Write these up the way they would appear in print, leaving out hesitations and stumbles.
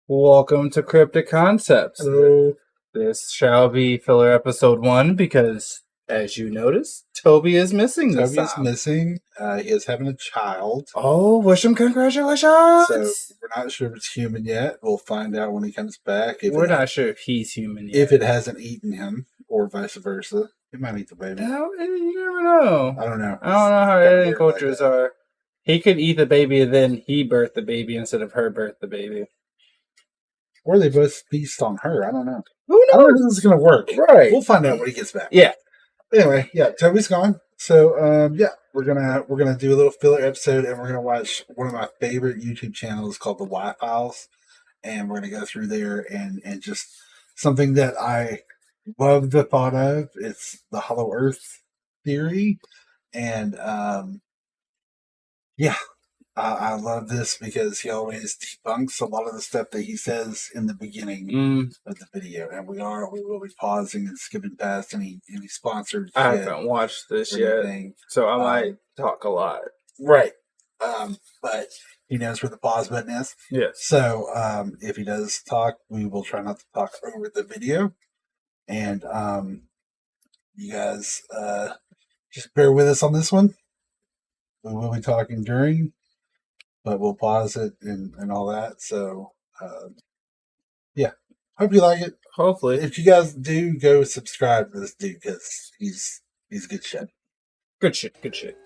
Welcome to Cryptic Concepts. Hello. This shall be filler episode 1 because, as you notice, Toby is missing this Toby is time. missing. He is having a child. Oh, wish him congratulations! So we're not sure if it's human yet. We'll find out when he comes back. We're not sure if he's human yet. If it hasn't eaten him, or vice versa. He might eat the baby. No, you never know. I don't know. I don't know how alien cultures are. He could eat the baby and then he birth the baby instead of her birth the baby. Or they both feast on her. I don't know. Who knows? I don't know if this is going to work. Right. We'll find out when he gets back. Yeah. Anyway, yeah, Toby's gone. So, we're gonna do a little filler episode, and we're gonna watch one of my favorite YouTube channels called the Y Files, and we're gonna go through there and just something that I love the thought of. It's the Hollow Earth theory, and I love this because he always debunks a lot of the stuff that he says in the beginning of the video, and we will be pausing and skipping past any sponsored. I haven't watched this yet, so I might talk a lot. Right, but he knows where the pause button is. Yes. So if he does talk, we will try not to talk over the video, and you guys just bear with us on this one. We will be talking during. But we'll pause it and all that. So, hope you like it. Hopefully. If you guys do, go subscribe to this dude because he's good shit. Good shit.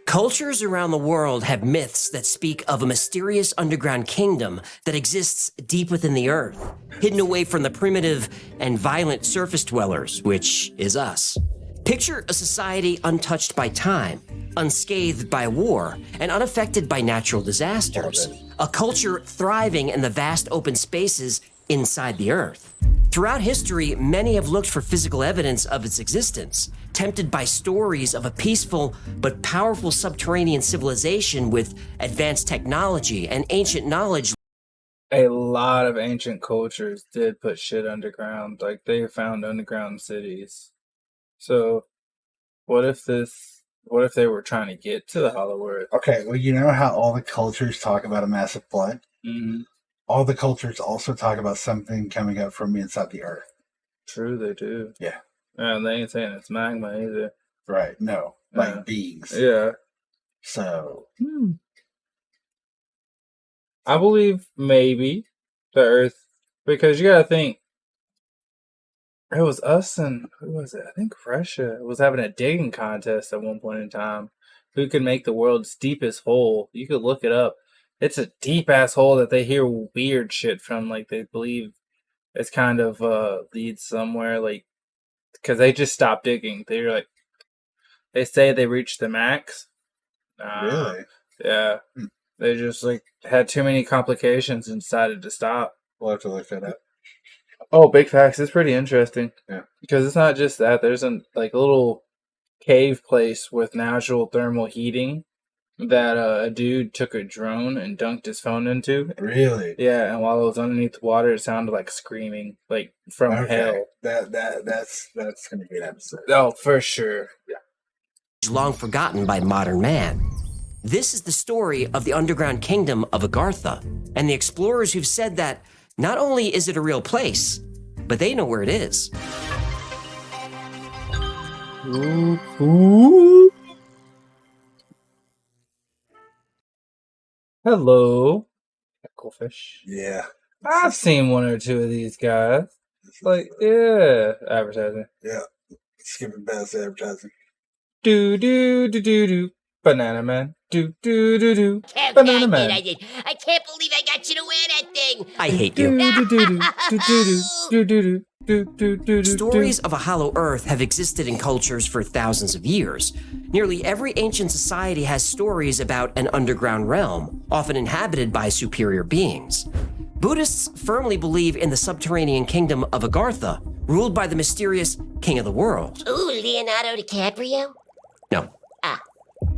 Cultures around the world have myths that speak of a mysterious underground kingdom that exists deep within the earth, hidden away from the primitive and violent surface dwellers, which is us. Picture a society untouched by time, unscathed by war, and unaffected by natural disasters. A culture thriving in the vast open spaces inside the earth. Throughout history, many have looked for physical evidence of its existence, tempted by stories of a peaceful but powerful subterranean civilization with advanced technology and ancient knowledge. A lot of ancient cultures did put shit underground, like they found underground cities. So, what if they were trying to get to the Hollow Earth? Okay, well, you know how all the cultures talk about a massive flood? Mm-hmm. All the cultures also talk about something coming up from inside the earth. True, they do. Yeah. And they ain't saying it's magma either. Right, no. Like beings. Yeah. So. I believe maybe the Earth, because you gotta think, it was us and who was it? I think Russia was having a digging contest at one point in time. Who could make the world's deepest hole? You could look it up. It's a deep ass hole that they hear weird shit from. Like they believe it's kind of leads somewhere. Like because they just stopped digging. They say they reached the max. Really? Yeah. They just had too many complications and decided to stop. We'll have to look that up. Oh, big facts. It's pretty interesting. Yeah. Because it's not just that. There's a little cave place with natural thermal heating that a dude took a drone and dunked his phone into. Really? Yeah, and while it was underneath the water, it sounded like screaming, like from hell. That's gonna be an episode. Oh, for sure. Yeah. Long forgotten by modern man. This is the story of the underground kingdom of Agartha, and the explorers who've said that not only is it a real place, but they know where it is. Ooh. Hello, Picklefish. Yeah. I've seen one or two of these guys. Advertising. Yeah. Skipping past advertising. Do. Banana Man. Do. Banana Man. I can't believe I got you to wear that thing. I hate you. Do. Stories of a hollow earth have existed in cultures for thousands of years. Nearly every ancient society has stories about an underground realm, often inhabited by superior beings. Buddhists firmly believe in the subterranean kingdom of Agartha, ruled by the mysterious king of the world. Ooh, Leonardo DiCaprio? No. Ah.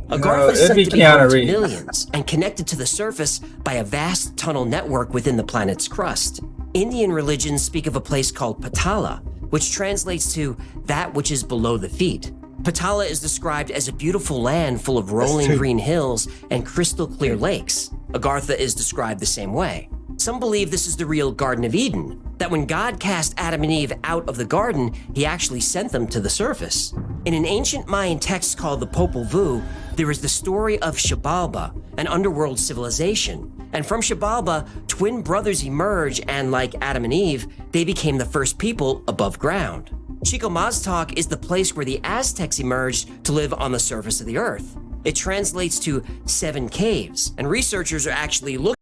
Agartha is it'd said be to be home Keanu to Reeves. millions and connected to the surface by a vast tunnel network within the planet's crust. Indian religions speak of a place called Patala, which translates to that which is below the feet. Patala is described as a beautiful land full of rolling two. green hills and crystal clear lakes. Agartha is described the same way. Some believe this is the real Garden of Eden, that when God cast Adam and Eve out of the garden, he actually sent them to the surface. In an ancient Mayan text called the Popol Vuh, there is the story of Xibalba, an underworld civilization. And from Xibalba, twin brothers emerge, and like Adam and Eve, they became the first people above ground. Chikomaztoc is the place where the Aztecs emerged to live on the surface of the earth. It translates to 7 caves, and researchers are actually looking.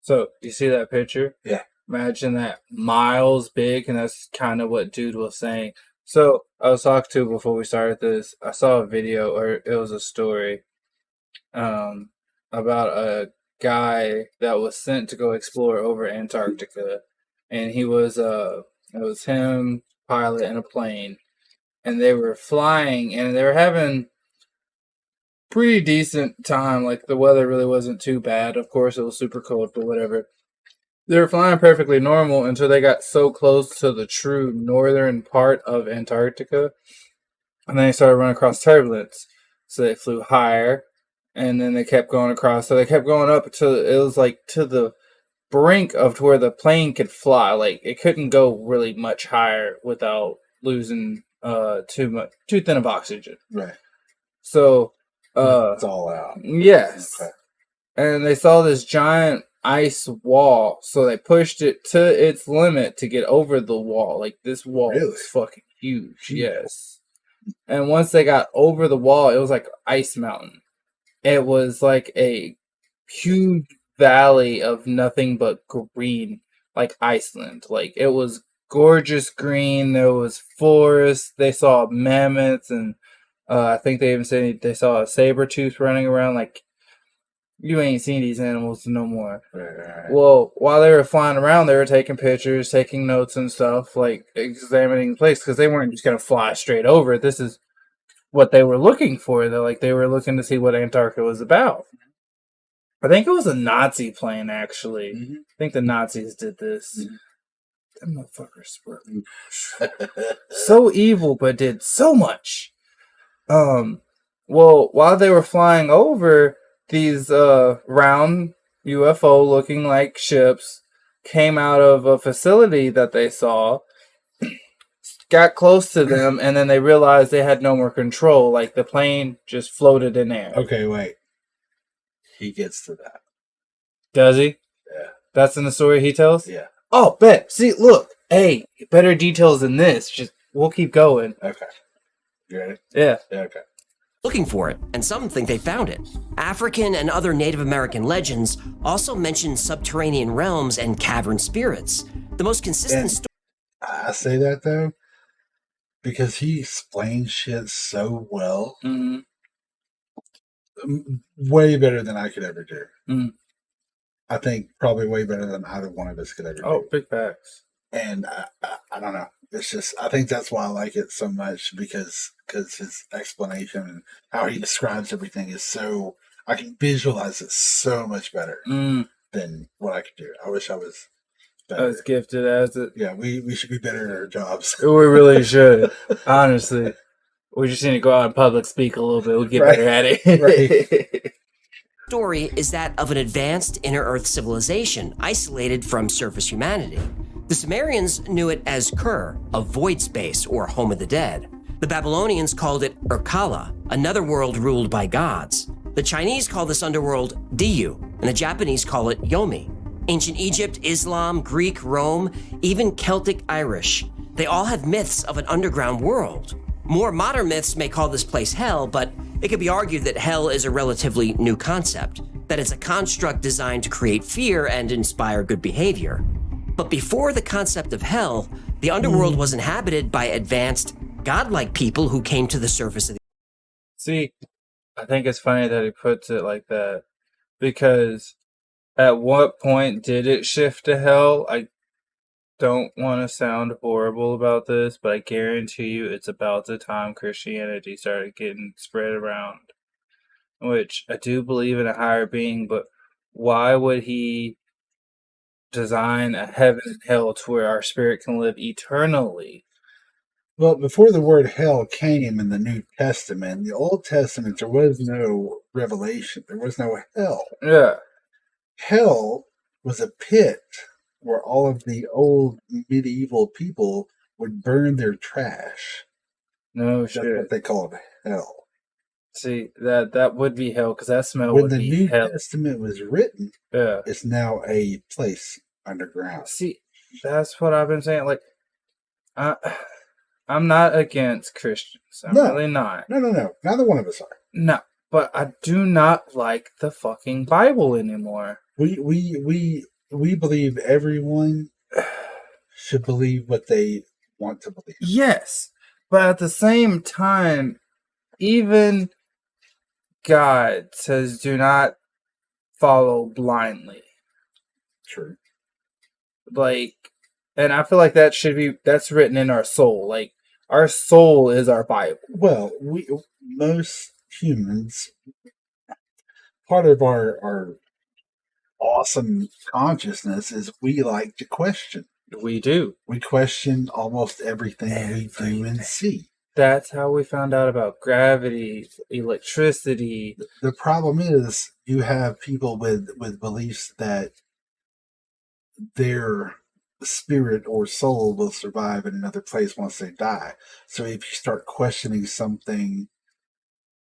So, you see that picture? Yeah. Imagine that miles big, and that's kind of what dude was saying. So, I was talking to before we started this, I saw a video, or it was a story, about a guy that was sent to go explore over Antarctica. And he was, it was him, pilot, and a plane. And they were flying, and they were having pretty decent time. Like, the weather really wasn't too bad. Of course, it was super cold, but whatever. They were flying perfectly normal until they got so close to the true northern part of Antarctica. And then they started running across turbulence. So they flew higher, and then they kept going across. So they kept going up to, it was like to the brink of to where the plane could fly. Like, it couldn't go really much higher without losing too thin of oxygen. Right. So It's all out. yes. Okay. And they saw this giant ice wall, so they pushed it to its limit to get over the wall. Like, this wall Really? was fucking huge. Yes. And once they got over the wall, it was like an ice mountain. It was like a huge valley of nothing but green, like Iceland. Like, it was gorgeous green. There was forest. They saw mammoths, and I think they even said they saw a saber tooth running around. Like, you ain't seen these animals no more. Right. Well, while they were flying around, they were taking pictures, taking notes and stuff, like examining the place, because they weren't just going to fly straight over it. This is what they were looking for. They were looking to see what Antarctica was about. I think it was a Nazi plane, actually. Mm-hmm. I think the Nazis did this. Them motherfuckers were so evil, but did so much. Well, while they were flying over, these round UFO looking like ships came out of a facility that they saw, got close to them, and then they realized they had no more control. Like, the plane just floated in air. Okay, wait. He gets to that. Does he? Yeah. That's in the story he tells? Yeah. Oh, bet. See, look. Hey, better details than this. Just, we'll keep going. Okay. You ready? Yeah. Yeah, okay. Looking for it, and some think they found it. African and other Native American legends also mention subterranean realms and cavern spirits. The most consistent And story. I say that, though, because he explains shit so well. Mm-hmm. Way better than I could ever do. Mm. I think probably way better than either one of us could ever Oh, do. big facts. And I don't know. It's just, I think that's why I like it so much, because his explanation and how he describes everything is so, I can visualize it so much better than what I could do. I wish I was better. As gifted as it. Yeah, we should be better at our jobs. We really should. Honestly. We just need to go out in public, speak a little bit. We'll get Right. better at it. Right. Story is that of an advanced inner Earth civilization isolated from surface humanity. The Sumerians knew it as Kur, a void space or home of the dead. The Babylonians called it Urkala, another world ruled by gods. The Chinese call this underworld Diyu, and the Japanese call it Yomi. Ancient Egypt, Islam, Greek, Rome, even Celtic Irish. They all have myths of an underground world. More modern myths may call this place hell, but it could be argued that hell is a relatively new concept, that it's a construct designed to create fear and inspire good behavior. But before the concept of hell, the underworld was inhabited by advanced, godlike people who came to the surface of the See, I think it's funny that he puts it like that, because at what point did it shift to hell? I don't want to sound horrible about this, but I guarantee you it's about the time Christianity started getting spread around. Which, I do believe in a higher being, but why would he design a heaven and hell to where our spirit can live eternally? Well, before the word hell came in the New Testament, in the Old Testament, there was no revelation. There was no hell. Yeah. Hell was a pit where all of the old medieval people would burn their trash. No That's shit. what they called hell. See, that would be hell, because that smell When would the be New hell. Testament was written, Yeah. it's now a place underground. See, that's what I've been saying. Like, I, I'm not against Christians. I'm No. really not. No. Neither one of us are. No, but I do not like the fucking Bible anymore. We believe everyone should believe what they want to believe. Yes, but at the same time, even God says do not follow blindly. True. Like, and I feel like that's written in our soul. Like, our soul is our Bible. Well, most humans, part of our awesome consciousness is we like to question. We do. We question almost everything we do and see. That's how we found out about gravity, electricity. The problem is you have people with beliefs that their spirit or soul will survive in another place once they die. So if you start questioning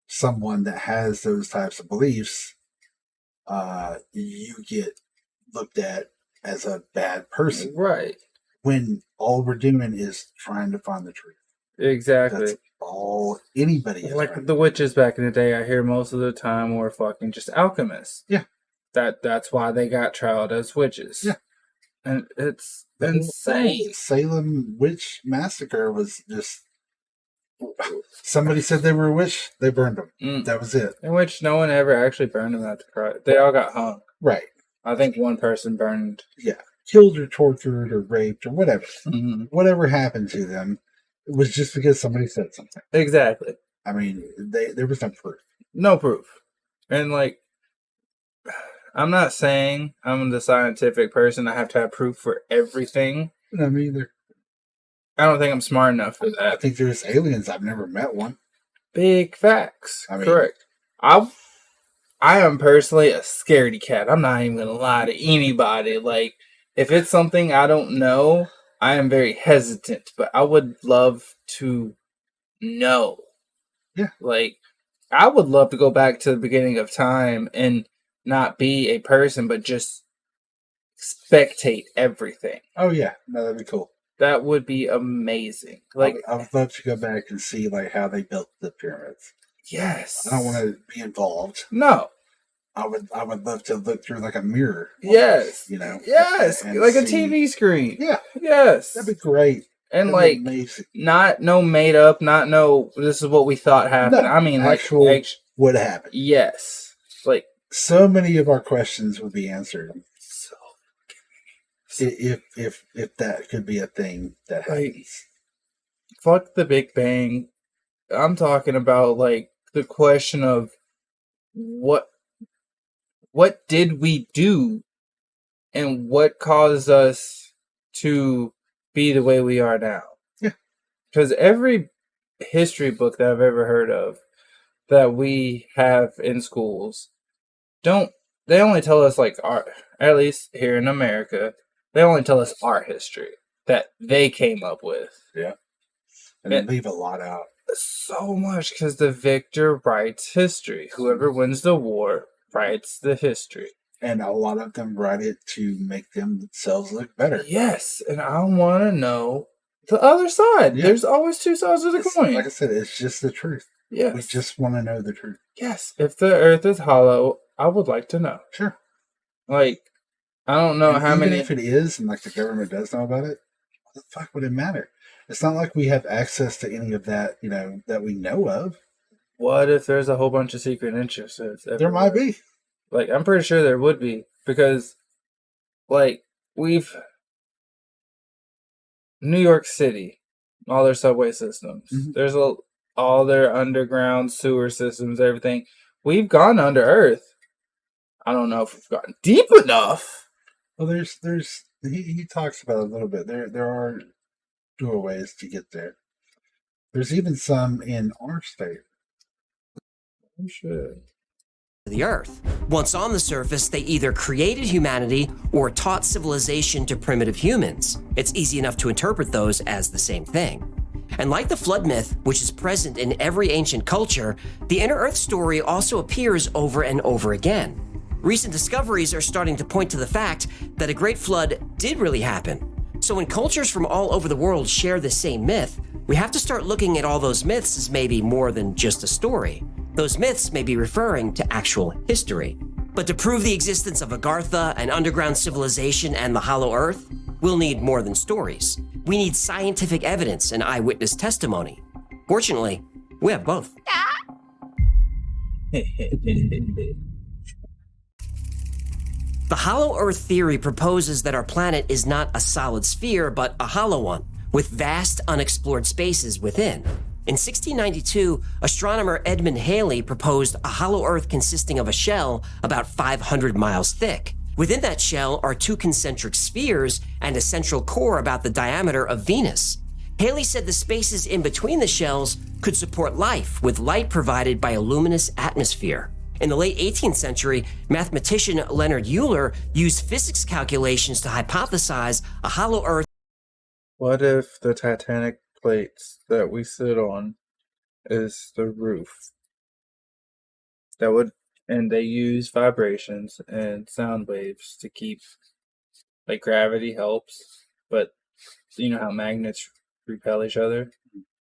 someone that has those types of beliefs, you get looked at as a bad person. Right. When all we're doing is trying to find the truth. Exactly. That's all anybody is. Like trying the witches back in the day, I hear most of the time were fucking just alchemists. Yeah. That's why they got trialed as witches. Yeah. And it's The insane. Salem witch massacre was just somebody said they were a witch, they burned them. Mm. That was it. In which no one ever actually burned them at the cross. They all got hung. Right. I think one person burned. Yeah. Killed or tortured or raped or whatever. Mm-hmm. Whatever happened to them, it was just because somebody said something. Exactly. I mean, there was no proof. No proof. And like, I'm not saying I'm the scientific person. I have to have proof for everything. No, me either. I don't think I'm smart enough for I that. think there's aliens. I've never met one. Big facts. I mean- Correct. I am personally a scaredy cat. I'm not even gonna lie to anybody. Like, if it's something I don't know, I am very hesitant. But I would love to know. Yeah. Like, I would love to go back to the beginning of time and not be a person, but just spectate everything. Oh yeah, no, that'd be cool. That would be amazing. Like, I would love to go back and see like how they built the pyramids. yes. I don't want to be involved. No. I would love to look through like a mirror. Yes. You know. Yes. and Like a see- TV screen. Yeah, Yes. that'd be great. And That'd like, be amazing. not no made up, not no, this is what we thought happened. No, I mean, like, actual what happened. yes. Like, So many of our questions would be answered so, if that could be a thing that Like- happens. fuck the Big Bang. I'm talking about like the question of what did we do and what caused us to be the way we are now. Yeah. Because every history book that I've ever heard of that we have in schools they only tell us like at least here in America, they only tell us our history that they came up with. And they leave a lot out. So much because the victor writes history. Whoever wins the war writes the history. And a lot of them write it to make themselves look better. Yes, and I want to know the other side. Yeah. There's always two sides of the coin. Like I said, it's just the truth. Yes. We just want to know the truth. Yes. If the earth is hollow, I would like to know. Sure. Like, I don't know And how even many. if it is, and like the government does know about it, what the fuck would it matter? It's not like we have access to any of that, that we know of. What if there's a whole bunch of secret interests? There might be. Like, I'm pretty sure there would be. Because, like, New York City, all their subway systems. Mhm. There's all their underground sewer systems, everything. We've gone under earth. I don't know if we've gotten deep enough. Well, he talks about it a little bit. There are doorways to get there. There's even some in our state. Oh, shit. The Earth. Once on the surface, they either created humanity or taught civilization to primitive humans. It's easy enough to interpret those as the same thing. And like the flood myth, which is present in every ancient culture, the inner Earth story also appears over and over again. Recent discoveries are starting to point to the fact that a great flood did really happen. So when cultures from all over the world share the same myth, we have to start looking at all those myths as maybe more than just a story. Those myths may be referring to actual history. But to prove the existence of Agartha, an underground civilization, and the Hollow Earth, we'll need more than stories. We need scientific evidence and eyewitness testimony. Fortunately, we have both. The Hollow Earth theory proposes that our planet is not a solid sphere, but a hollow one, with vast unexplored spaces within. In 1692, astronomer Edmund Halley proposed a hollow Earth consisting of a shell about 500 miles thick. Within that shell are two concentric spheres and a central core about the diameter of Venus. Halley said the spaces in between the shells could support life, with light provided by a luminous atmosphere. In the late 18th century, mathematician Leonard Euler used physics calculations to hypothesize a hollow Earth. What if the Titanic plates that we sit on is the roof? And they use vibrations and sound waves to keep, like, gravity helps, but you know how magnets repel each other?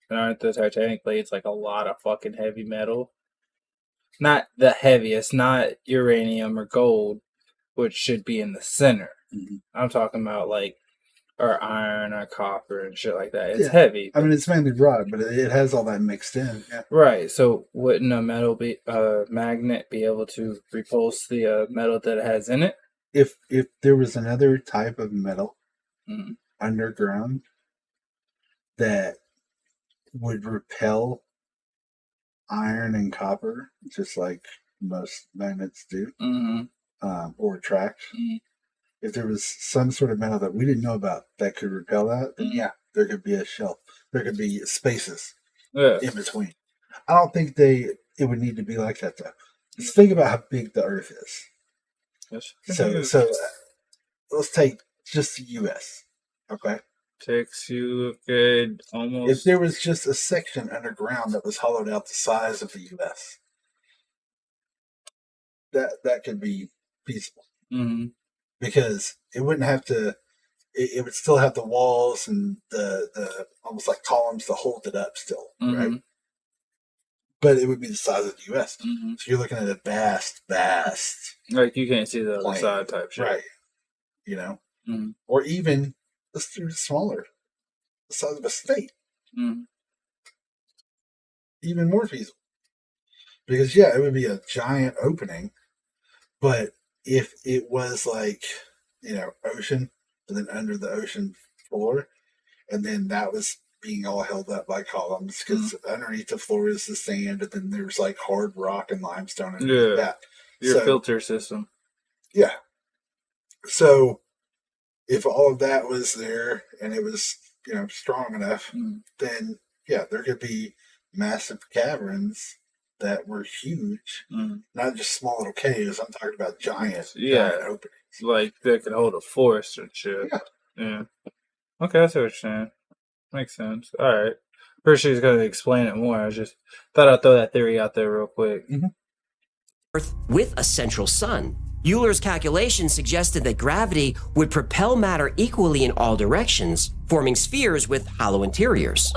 And aren't the Titanic plates like a lot of fucking heavy metal? Not the heaviest, not uranium or gold, which should be in the center. Mm-hmm. I'm talking about like our iron, our copper, and shit like that. It's heavy. I mean, it's mainly rod, but it has all that mixed in. Yeah. Right. So wouldn't a magnet be able to repulse the metal that it has in it? If there was another type of metal Mm-hmm. underground that would repel iron and copper, just like most magnets do, or attract. Mm-hmm. If there was some sort of metal that we didn't know about that could repel that, then yeah, there could be a shelf. There could be spaces in between. I don't think it would need to be like that though. Just think about how big the Earth is. Yes. So let's take just the U.S. Okay. Takes you a good almost. If there was just a section underground that was hollowed out the size of the U.S., that could be feasible. Mm-hmm. Because it wouldn't have to. It would still have the walls and the almost like columns to hold it up still, right? But it would be the size of the U.S. Mm-hmm. So you're looking at a vast, like you can't see the other plane, side type shit, right? You know, or even let's do smaller, the size of a state, even more feasible. Because yeah, it would be a giant opening, but if it was like, ocean, and then under the ocean floor, and then that was being all held up by columns, because underneath the floor is the sand, and then there's like hard rock and limestone underneath that. Your filter system. Yeah. So if all of that was there and it was, strong enough, then yeah, there could be massive caverns that were huge, not just small little caves. I'm talking about giant openings. Like that could hold a forest and shit. Yeah. Okay, I see what you're saying. Makes sense. All right. Pretty sure he's going to explain it more. I just thought I'd throw that theory out there real quick. Earth with a central sun. Euler's calculations suggested that gravity would propel matter equally in all directions, forming spheres with hollow interiors.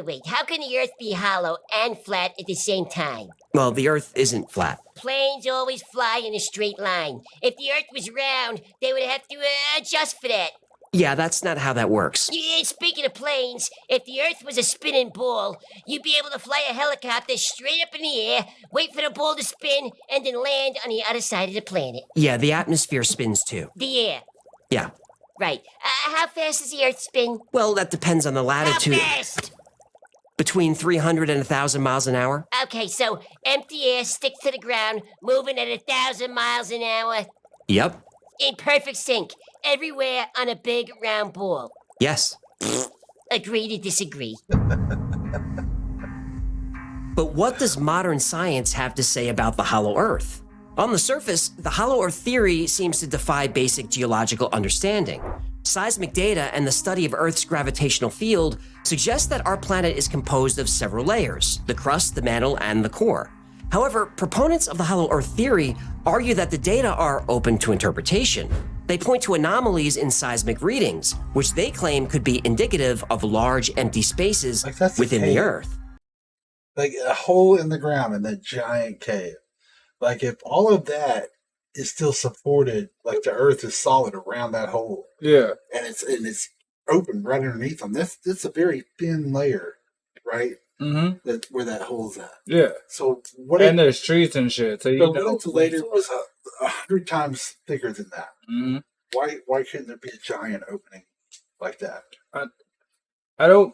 Wait. How can the Earth be hollow and flat at the same time? Well, the Earth isn't flat. Planes always fly in a straight line. If the Earth was round, they would have to adjust for that. Yeah, that's not how that works. Yeah, speaking of planes, if the Earth was a spinning ball, you'd be able to fly a helicopter straight up in the air, wait for the ball to spin, and then land on the other side of the planet. Yeah, the atmosphere spins too. The air. Yeah. Right. How fast does the Earth spin? Well, that depends on the latitude. How fast? Between 300 and 1,000 miles an hour. Okay, so empty air sticks to the ground, moving at 1,000 miles an hour. Yep. In perfect sync, everywhere on a big round ball. Yes. Agree to disagree. But what does modern science have to say about the hollow Earth? On the surface, the hollow Earth theory seems to defy basic geological understanding. Seismic data and the study of Earth's gravitational field suggest that our planet is composed of several layers: the crust, the mantle, and the core. However, proponents of the hollow Earth theory argue that the data are open to interpretation. They point to anomalies in seismic readings, which they claim could be indicative of large empty spaces Like, that's a within the cave. Earth. Like a hole in the ground in that giant cave. Like if all of that is still supported, like the Earth is solid around that hole, Yeah. and it's open right underneath them. That's a very thin layer, right? Mm-hmm. That where that hole's at. Yeah. So what? And there's trees and shit. So you the know. insulator was 100 times thicker than that. Mm-hmm. Why couldn't there be a giant opening like that? I don't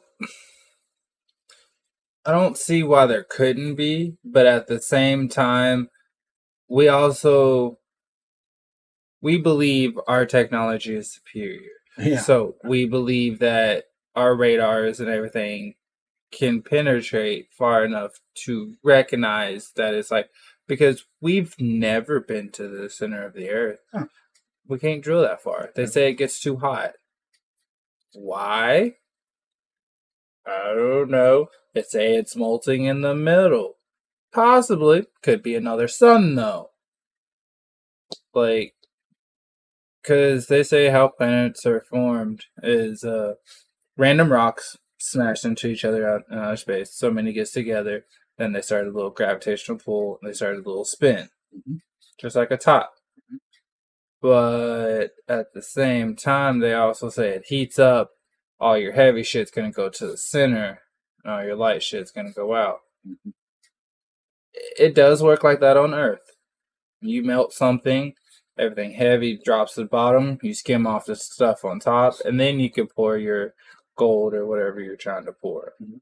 see why there couldn't be, but at the same time, we believe our technology is superior. Yeah. So we believe that our radars and everything can penetrate far enough to recognize that it's like, because we've never been to the center of the Earth. Huh. We can't drill that far. They say it gets too hot. Why? I don't know. They say it's molting in the middle. Possibly. Could be another sun, though. Like, because they say how planets are formed is random rocks smashed into each other out in outer space. So many gets together. Then they start a little gravitational pull. And they start a little spin. Mm-hmm. Just like a top. But at the same time, they also say it heats up. All your heavy shit's going to go to the center. And all your light shit's going to go out. Mm-hmm. It does work like that on Earth. You melt something, everything heavy drops to the bottom, you skim off the stuff on top, and then you can pour your gold or whatever you're trying to pour. Mm-hmm.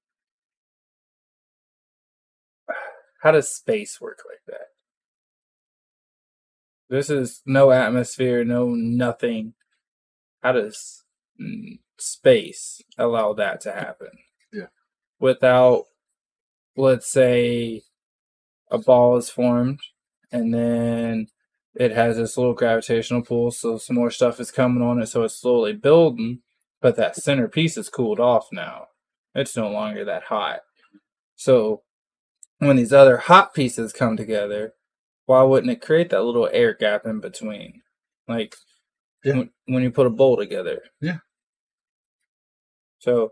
How does space work like that? This is no atmosphere, no nothing. How does space allow that to happen? Yeah. Without, let's say, a ball is formed, and then it has this little gravitational pull, so some more stuff is coming on it, so it's slowly building, but that center piece is cooled off now. It's no longer that hot. So when these other hot pieces come together, why wouldn't it create that little air gap in between? Like, yeah. when you put a bowl together. Yeah. So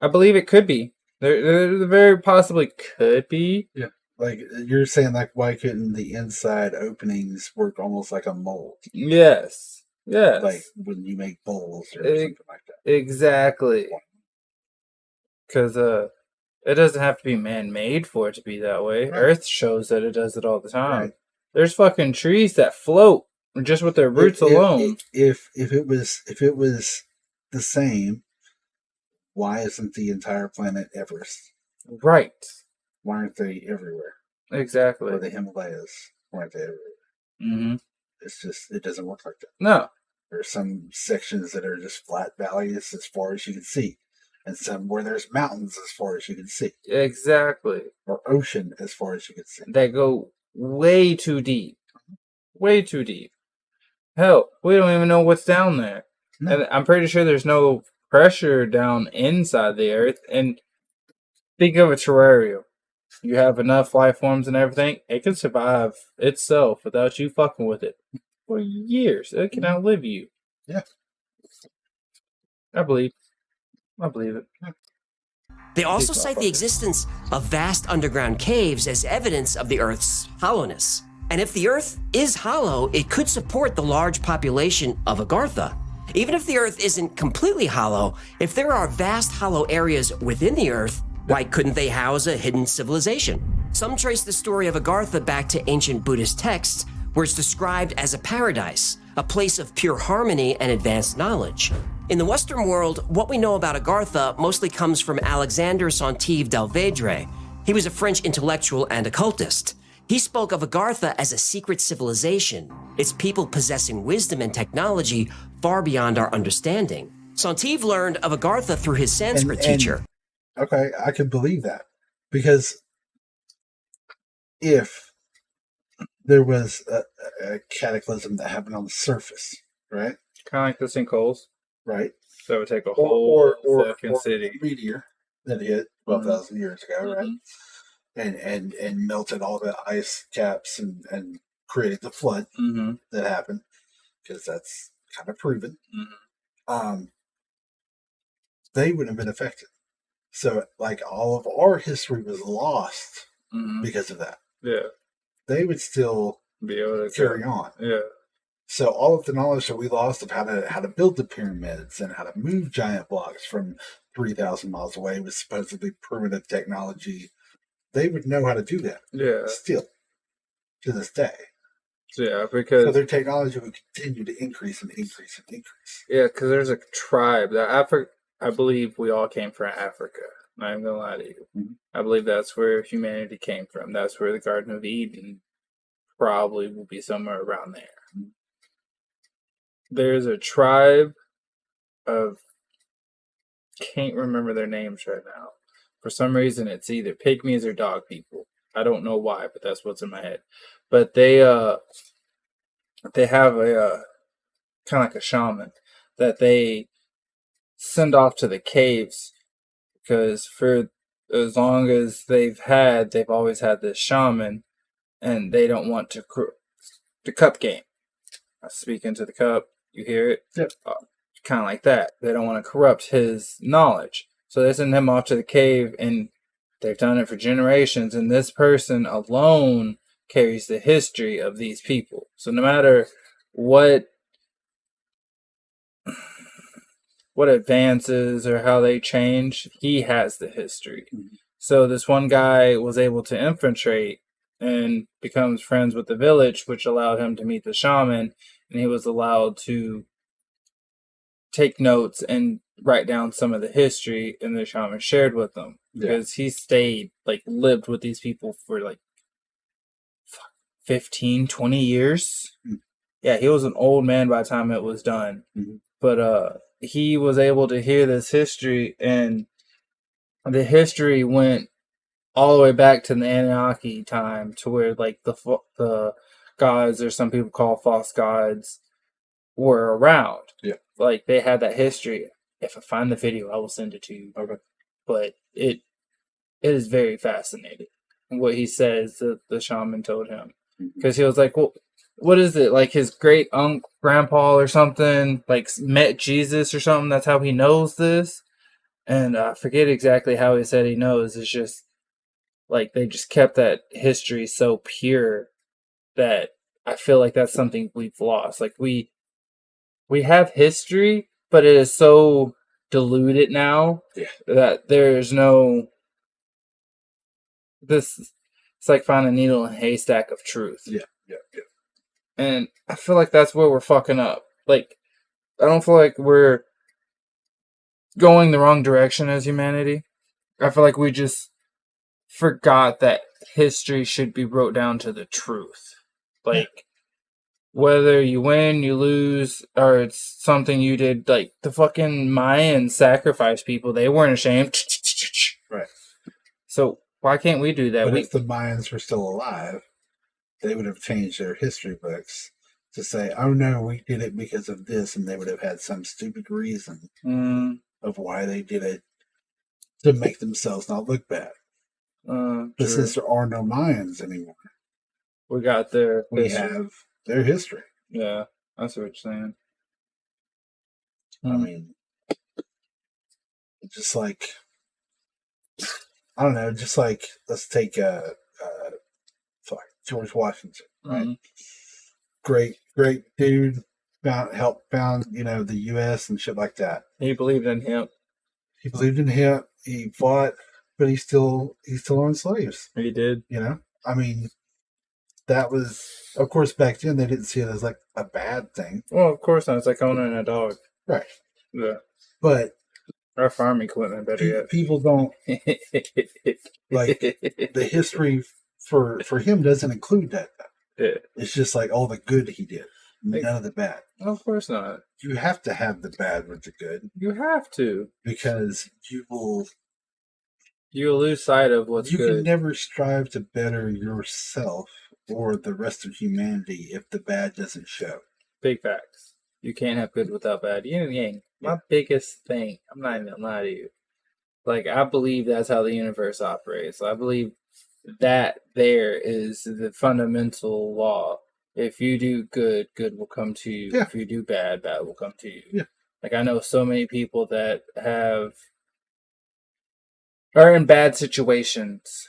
I believe it could be. There very possibly could be. Yeah. Like you're saying, like why couldn't the inside openings work almost like a mold? Yes. Yes. Like when you make bowls or something like that. Exactly. Because it doesn't have to be man-made for it to be that way. Right. Earth shows that it does it all the time. Right. There's fucking trees that float just with their roots alone. If it was the same, why isn't the entire planet Everest? Right. Why aren't they everywhere? Exactly. Or the Himalayas? Why aren't they everywhere? Mm-hmm. It's just, it doesn't work like that. No. There's some sections that are just flat valleys as far as you can see. And some where there's mountains as far as you can see. Exactly. Or ocean as far as you can see. They go way too deep. Way too deep. Hell, we don't even know what's down there. No. And I'm pretty sure there's no pressure down inside the Earth. And think of a terrarium. You have enough life forms and everything, it can survive itself without you fucking with it for years. It can outlive you. Yeah. I believe it. They also cite the existence of vast underground caves as evidence of the Earth's hollowness. And if the Earth is hollow, it could support the large population of Agartha. Even if the Earth isn't completely hollow, if there are vast hollow areas within the Earth, why couldn't they house a hidden civilization? Some trace the story of Agartha back to ancient Buddhist texts, where it's described as a paradise, a place of pure harmony and advanced knowledge. In the Western world, what we know about Agartha mostly comes from Alexandre Saintive Delvedre. He was a French intellectual and occultist. He spoke of Agartha as a secret civilization, its people possessing wisdom and technology far beyond our understanding. Saintive learned of Agartha through his Sanskrit teacher. Okay, I can believe that. Because if there was a cataclysm that happened on the surface, right? Kind of like the sinkholes. Right. That would take a whole fucking city. A meteor that hit 12,000 years ago, right? And melted all the ice caps and created the flood that happened, because that's kind of proven. They wouldn't have been affected. So, like, all of our history was lost because of that. Yeah. They would still be able to carry on. Yeah. So all of the knowledge that we lost of how to build the pyramids and how to move giant blocks from 3,000 miles away with supposedly primitive technology, they would know how to do that. Yeah. Still, to this day. Yeah, because so their technology would continue to increase and increase and increase. Yeah, because there's a tribe that I believe we all came from Africa. Not even gonna lie to you. I believe that's where humanity came from. That's where the Garden of Eden probably will be somewhere around there. There's a tribe of, can't remember their names right now. For some reason, it's either pygmies or dog people. I don't know why, but that's what's in my head. But they have a kind of like a shaman that they send off to the caves, because for as long as they've always had this shaman, and they don't want to the cup game. I speak into the cup, you hear it? Yep. Kind of like that. They don't want to corrupt his knowledge. So they send him off to the cave, and they've done it for generations, and this person alone carries the history of these people. So no matter what advances or how they change, he has the history. So this one guy was able to infiltrate and becomes friends with the village, which allowed him to meet the shaman, and he was allowed to take notes and write down some of the history, and the shaman shared with them, because he lived with these people for 15, 20 years. Yeah, he was an old man by the time it was done. But he was able to hear this history, and the history went all the way back to the Anunnaki time, to where the gods, or some people call false gods, were around. Yeah. They had that history. If I find the video, I will send it to you. Okay. But it is very fascinating what he says that the shaman told him. Because he was like, well, what is it? His great grandpa or something, met Jesus or something. That's how he knows this. And I forget exactly how he said he knows. It's just, they just kept that history so pure that I feel like that's something we've lost. We have history, but it is so diluted now that there's no... It's like finding a needle in a haystack of truth. Yeah. And I feel like that's where we're fucking up. I don't feel like we're going the wrong direction as humanity. I feel like we just forgot that history should be wrote down to the truth. Whether you win, you lose, or it's something you did, the fucking Mayans sacrificed people. They weren't ashamed. Right. So why can't we do that? But if the Mayans were still alive, they would have changed their history books to say, oh no, we did it because of this, and they would have had some stupid reason of why they did it to make themselves not look bad. But since there are no Mayans anymore, we got we have their history. Yeah, that's what you're saying. I mean, just I don't know, let's take George Washington, right? Great dude, helped found the U.S. and shit like that. He believed in him. He fought, but he still owned slaves. He did. I mean, that was, of course, back then they didn't see it as a bad thing. Well, of course not. It's like owning a dog. Right. Yeah. But our farming equipment, better yet. People don't the history for him doesn't include that. Yeah. It's just all the good he did, none of the bad. Of course not. You have to have the bad with the good. You have to, because you will You lose sight of what's You can good. never strive to better yourself or the rest of humanity if the bad doesn't show. Big facts. You can't have good without bad. Yin and yang. My Yeah. biggest thing, I'm not even gonna lie to you. Like, I believe that's how the universe operates. I believe that there is the fundamental law. If you do good, good will come to you. Yeah. If you do bad, bad will come to you. Yeah. Like, I know so many people that are in bad situations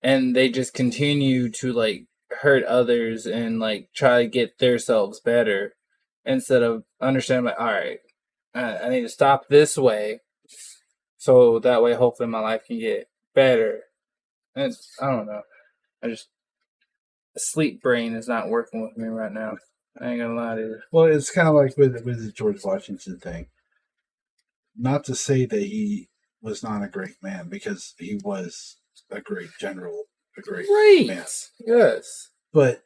and they just continue to like hurt others and like try to get themselves better instead of understanding like, all right, I need to stop this way so that way hopefully my life can get better. And I don't know. The sleep brain is not working with me right now. I ain't gonna lie to you. Well, it's kind of like with the George Washington thing. Not to say that he was not a great man, because he was a great general, a great man. Yes. But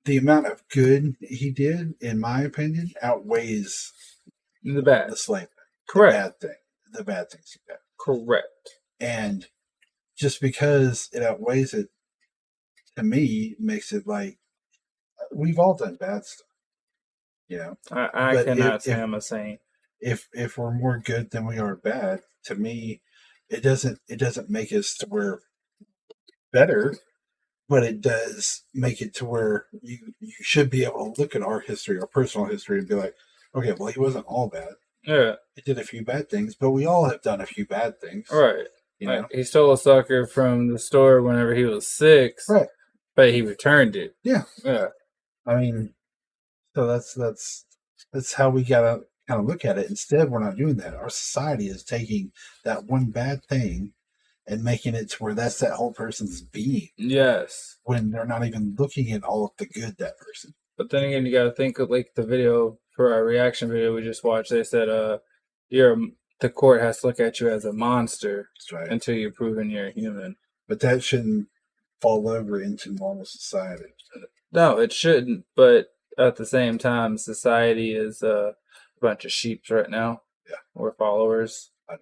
the amount of good he did, in my opinion, outweighs The bad. the slave, Correct. the bad things he did. Correct. And just because it outweighs it, to me, makes it like we've all done bad stuff. You know, I But cannot say I'm a saint. if we're more good than we are bad, to me, it doesn't make us to where better, but it does make it to where you should be able to look at our history, our personal history, and be like, okay, well, he wasn't all bad. Yeah. He did a few bad things, but we all have done a few bad things. Right. You know? Like, he stole a sucker from the store whenever he was 6. Right. But he returned it. Yeah. Yeah. I mean, so that's how we gotta kind of look at it. Instead, we're not doing that. Our society is taking that one bad thing and making it to where that's that whole person's being, Yes. when they're not even looking at all of the good that person. But then again, you gotta think of like the video for our reaction video we just watched. They said, the court has to look at you as a monster That's right. until you're proven you're a human. But that shouldn't fall over into normal society. No, it shouldn't. But at the same time, society is a bunch of sheeps right now. Yeah. We're followers. I know.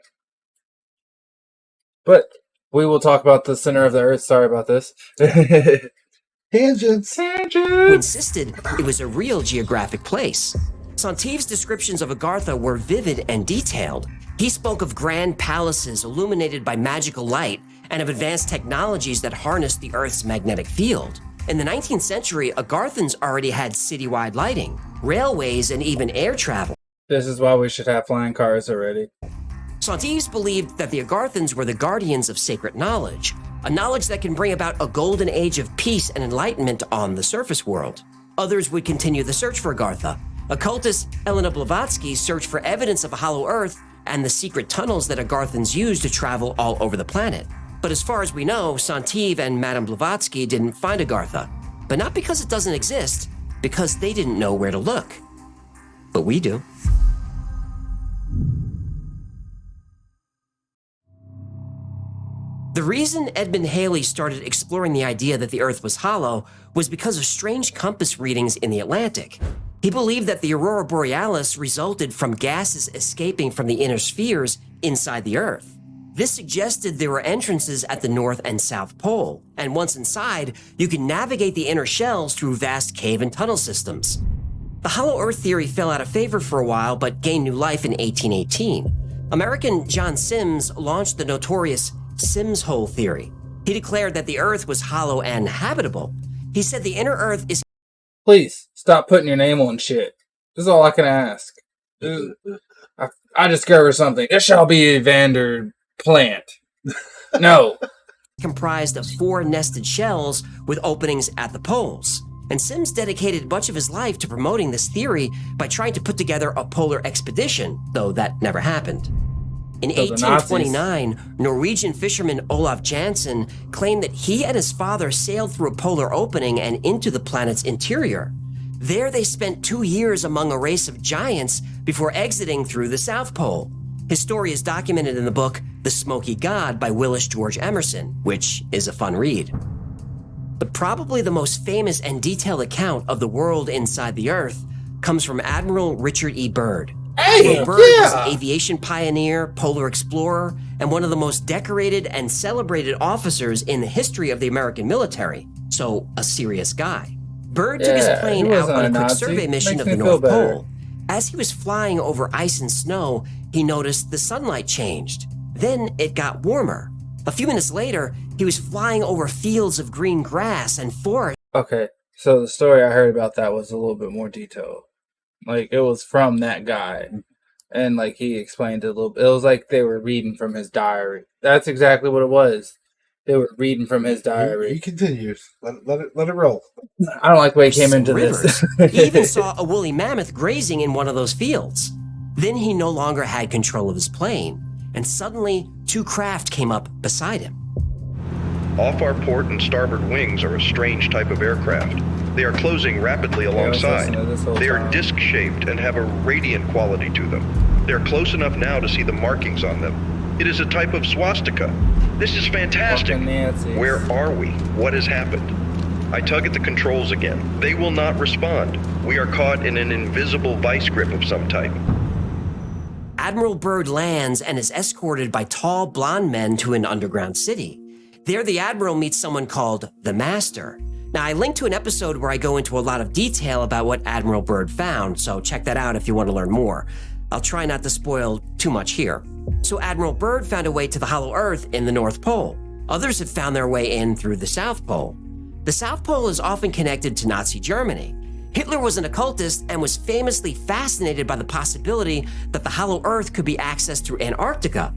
But we will talk about the center of the earth. Sorry about this. Tangents. Who insisted it was a real geographic place. Santive's descriptions of Agartha were vivid and detailed. He spoke of grand palaces illuminated by magical light and of advanced technologies that harnessed the Earth's magnetic field. In the 19th century, Agarthans already had citywide lighting, railways, and even air travel. This is why we should have flying cars already. Santives believed that the Agarthans were the guardians of sacred knowledge, a knowledge that can bring about a golden age of peace and enlightenment on the surface world. Others would continue the search for Agartha. Occultist Elena Blavatsky searched for evidence of a hollow Earth and the secret tunnels that Agarthans used to travel all over the planet. But as far as we know, Santive and Madame Blavatsky didn't find Agartha. But not because it doesn't exist, because they didn't know where to look. But we do. The reason Edmund Halley started exploring the idea that the Earth was hollow was because of strange compass readings in the Atlantic. He believed that the aurora borealis resulted from gases escaping from the inner spheres inside the Earth. This suggested there were entrances at the North and South Pole, and once inside, you could navigate the inner shells through vast cave and tunnel systems. The hollow Earth theory fell out of favor for a while, but gained new life in 1818. American John Sims launched the notorious Sims hole theory. He declared that the Earth was hollow and habitable. He said the inner Earth is... Please stop putting your name on shit. This is all I can ask. I discovered something. It shall be Evander Plant. No. comprised of 4 nested shells with openings at the poles. And Sims dedicated much of his life to promoting this theory by trying to put together a polar expedition, though that never happened. In So the 1829, Norwegian fisherman Olaf Jansen claimed that he and his father sailed through a polar opening and into the planet's interior. There they spent 2 years among a race of giants before exiting through the South Pole. His story is documented in the book The Smoky God by Willis George Emerson, which is a fun read. But probably the most famous and detailed account of the world inside the Earth comes from Admiral Richard E. Byrd. Admiral Hey, Byrd was an yeah. aviation pioneer, polar explorer, and one of the most decorated and celebrated officers in the history of the American military, so a serious guy. Byrd took his yeah, he plane out wasn't on a a quick Nazi. survey mission Makes of me the feel North better. Pole. As he was flying over ice and snow, he noticed the sunlight changed. Then it got warmer. A few minutes later, he was flying over fields of green grass and forest. Okay, so the story I heard about that was a little bit more detailed. Like, it was from that guy. And, like, he explained it a little bit. It was like they were reading from his diary. That's exactly what it was. They were reading from his He diary. continues. Let it roll. I don't like the way he came And into rivers. this. He even saw a woolly mammoth grazing in one of those fields. Then he no longer had control of his plane, and suddenly 2 craft came up beside him. Off our port and starboard wings are a strange type of aircraft. They are closing rapidly I was alongside. listening to this whole They are time. disc-shaped and have a radiant quality to them. They are close enough now to see the markings on them. It is a type of swastika. This is fantastic. Fucking Nazis. Where are we? What has happened? I tug at the controls again. They will not respond. We are caught in an invisible vice grip of some type. Admiral Byrd lands and is escorted by tall blonde men to an underground city. There, the Admiral meets someone called the Master. Now, I linked to an episode where I go into a lot of detail about what Admiral Byrd found, so check that out if you want to learn more. I'll try not to spoil too much here. So Admiral Byrd found a way to the Hollow Earth in the North Pole. Others have found their way in through the South Pole. The South Pole is often connected to Nazi Germany. Hitler was an occultist and was famously fascinated by the possibility that the Hollow Earth could be accessed through Antarctica.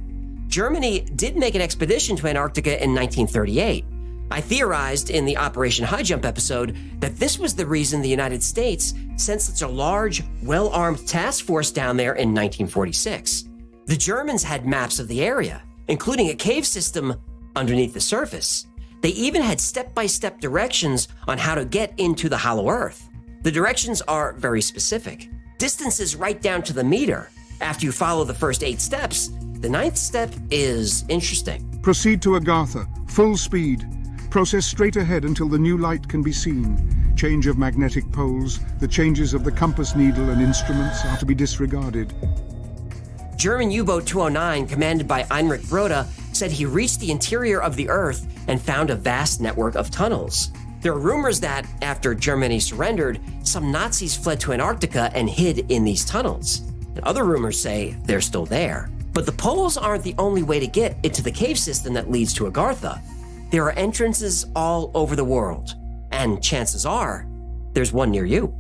Germany did make an expedition to Antarctica in 1938. I theorized in the Operation High Jump episode that this was the reason the United States sent such a large, well-armed task force down there in 1946. The Germans had maps of the area, including a cave system underneath the surface. They even had step-by-step directions on how to get into the Hollow Earth. The directions are very specific. Distances right down to the meter. After you follow the first 8 steps, the 9th step is interesting. Proceed to Agartha, full speed. Process straight ahead until the new light can be seen. Change of magnetic poles, the changes of the compass needle and instruments are to be disregarded. German U-boat 209, commanded by Heinrich Rode, said he reached the interior of the Earth and found a vast network of tunnels. There are rumors that, after Germany surrendered, some Nazis fled to Antarctica and hid in these tunnels. And other rumors say they're still there. But the poles aren't the only way to get into the cave system that leads to Agartha. There are entrances all over the world, and chances are, there's one near you.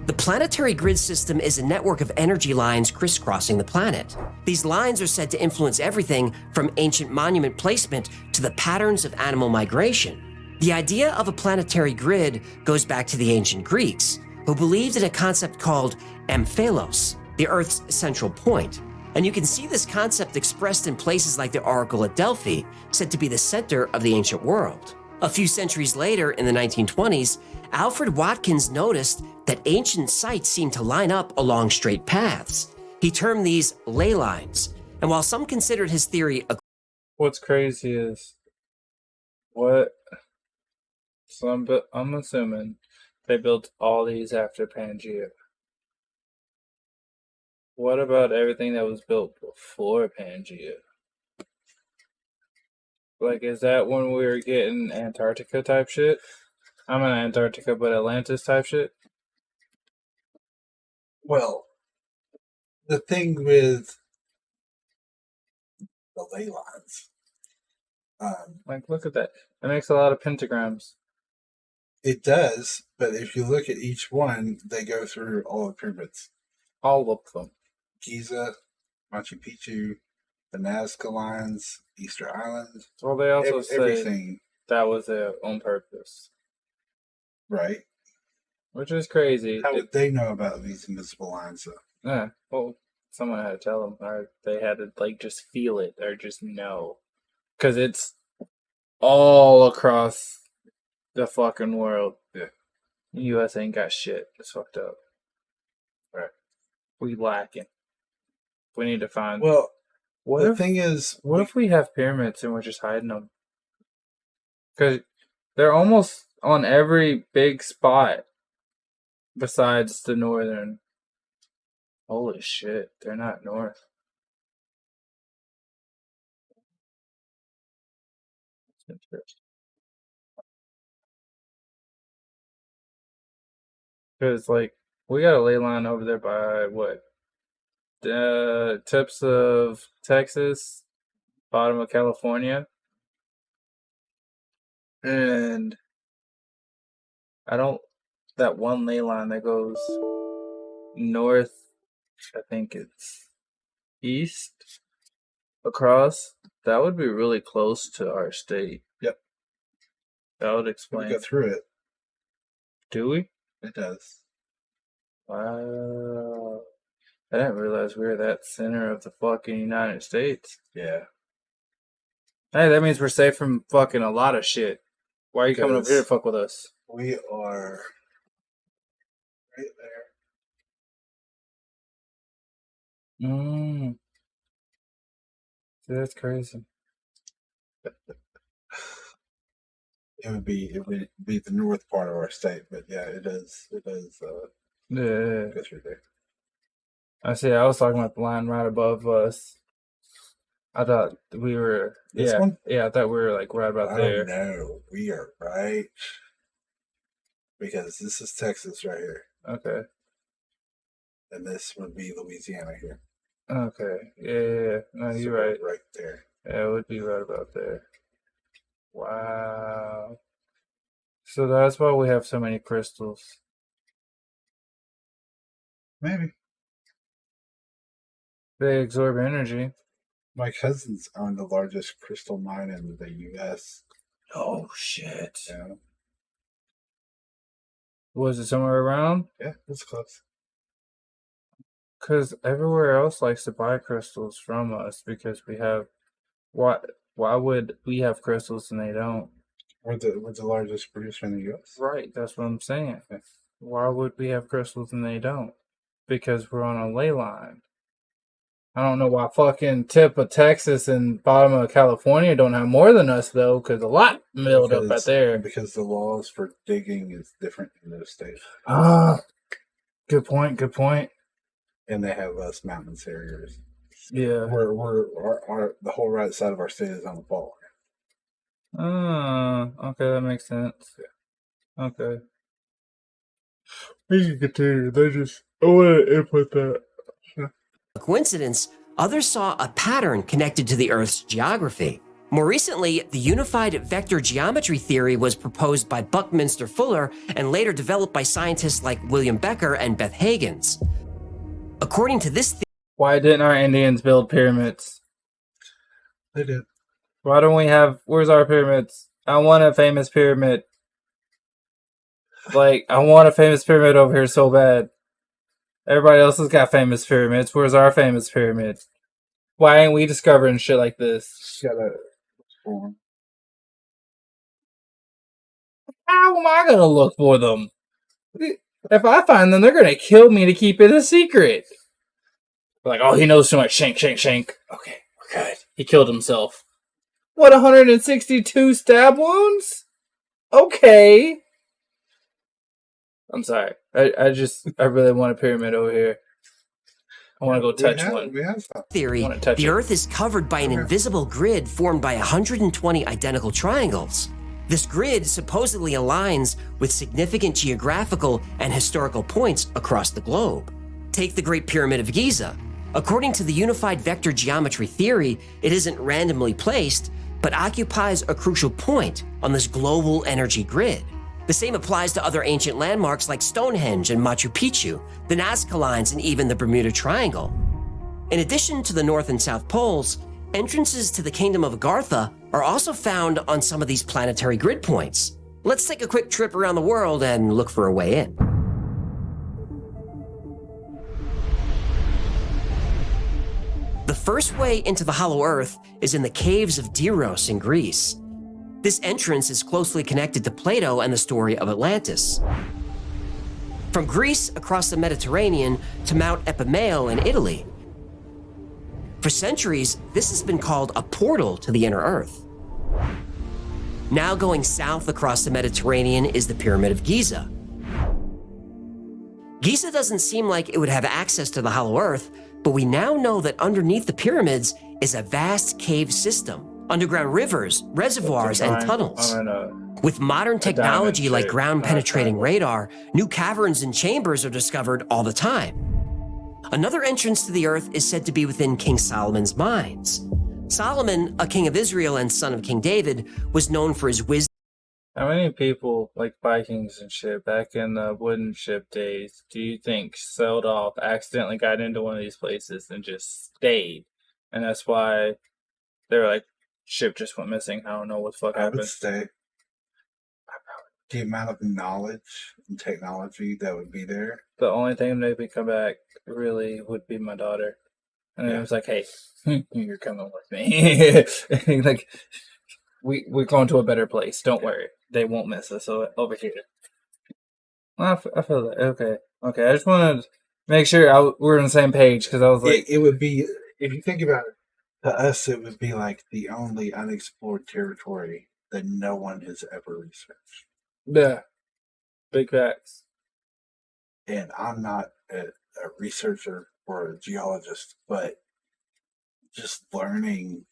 The planetary grid system is a network of energy lines crisscrossing the planet. These lines are said to influence everything from ancient monument placement to the patterns of animal migration. The idea of a planetary grid goes back to the ancient Greeks, who believed in a concept called amphelos, the Earth's central point. And you can see this concept expressed in places like the Oracle at Delphi, said to be the center of the ancient world. A few centuries later, in the 1920s, Alfred Watkins noticed that ancient sites seemed to line up along straight paths. He termed these ley lines, and while some considered his theory a What's crazy is so I'm assuming they built all these after Pangea. What about everything that was built before Pangea? Like, is that when we were getting Antarctica type shit? I'm in Antarctica, but Atlantis type shit? Well, the thing with the ley lines, Like, look at that. It makes a lot of pentagrams. it does, but if you look at each one, they go through all the pyramids. All of them. Giza, Machu Picchu, the Nazca lines, Easter Island, Well, they also say everything, that was their own purpose. right? Which is crazy. How would they know about these invisible lines, though? Yeah, well, someone had to tell them, or they had to, like, just feel it, or just know. Because it's all across the fucking world. Yeah. The U.S. ain't got shit. It's fucked up. Right. We lacking. We need to find... Well, What The if thing is, what if we have pyramids and we're just hiding them? Because they're almost on every big spot besides the northern. Holy shit, they're not north. That's interesting. Because, like, we got a ley line over there by what? The tips of Texas, bottom of California. And I don't. That one ley line that goes north, I think it's east across, that would be really close to our state. Yep. That would we explain. go through it. Do we? It does. Wow. I didn't realize we were that center of the fucking United States. Yeah. Hey, that means we're safe from fucking a lot of shit. Why are you coming over here to fuck with us? We are right there. That's crazy. It would be the north part of our state, but yeah, it does Yeah. go through there. I see. I was talking about the line right above us. I thought we were. This one? Yeah, I thought we were like right about there. No, we are right because this is Texas right here, Okay. and this would be Louisiana here. Okay. Yeah. No, So you're we're right. right there. Yeah, it would be right about there. Wow. So that's why we have so many crystals. Maybe They absorb energy. my cousins own the largest crystal mine in the U.S. Oh shit. Yeah, Was it somewhere around? yeah, it's close. Because everywhere else likes to buy crystals from us because we have. Why would we have crystals and they don't? We're the largest producer in the U.S. Right, that's what I'm saying. Why would we have crystals and they don't? Because we're on a ley line. I don't know why fucking tip of Texas and bottom of California don't have more than us though, because a lot milled up out there. Because the laws for digging is different in those states, Good point. Good point. and they have less mountainous areas. Yeah. The whole right side of our state is on the fault. Okay, that makes sense. Okay. We can continue. I want to input that. A coincidence, others saw a pattern connected to the Earth's geography. More recently, the unified vector geometry theory was proposed by Buckminster Fuller and later developed by scientists like William Becker and Beth Higgins. According to this theory, Why didn't our Indians build pyramids? They did. Why don't we have... Where's our pyramids? I want a famous pyramid. Like, I want a famous pyramid over here so bad. Everybody else has got famous pyramids. Where's our famous pyramid? Why ain't we discovering shit like this? How am I gonna look for them? If I find them, they're gonna kill me to keep it a secret. Like, oh, he knows too much. Shank, shank, shank. Okay, we're good. He killed himself. What, 162 stab wounds? Okay. I'm sorry. I really want a pyramid over here. I want to go touch one. We have some. theory, touch the it. Earth is covered by an invisible grid formed by 120 identical triangles. This grid supposedly aligns with significant geographical and historical points across the globe. Take the Great Pyramid of Giza. According to the unified vector geometry theory, it isn't randomly placed, but occupies a crucial point on this global energy grid. The same applies to other ancient landmarks like Stonehenge and Machu Picchu, the Nazca Lines, and even the Bermuda Triangle. In addition to the North and South Poles, entrances to the Kingdom of Agartha are also found on some of these planetary grid points. Let's take a quick trip around the world and look for a way in. The first way into the Hollow Earth is in the caves of Diros in Greece. This entrance is closely connected to Plato and the story of Atlantis. From Greece across the Mediterranean to Mount Epimeo in Italy, For centuries, this has been called a portal to the inner Earth. Now going south across the Mediterranean is the Pyramid of Giza. Giza doesn't seem like it would have access to the Hollow Earth, but we now know that underneath the pyramids is a vast cave system, underground rivers, reservoirs, and tunnels. With modern technology like ground-penetrating radar, new caverns and chambers are discovered all the time. Another entrance to the Earth is said to be within King Solomon's mines. Solomon, a king of Israel and son of King David, was known for his wisdom. How many people, like Vikings and shit, back in the wooden ship days, do you think sailed off, accidentally got into one of these places, and just stayed? And that's why they were like, ship just went missing. I don't know what the fuck I would happened. say the amount of knowledge and technology that would be there. The only thing that made me come back really would be my daughter. And it was like, hey, you're coming with me. Like, we're going to a better place. Don't worry. They won't miss us over here. I feel that. Okay. I just wanted to make sure we're on the same page, because I was like... It would be, if you think about it, to us, it would be like the only unexplored territory that no one has ever researched. Yeah. Big facts. And I'm not a researcher or a geologist, but just learning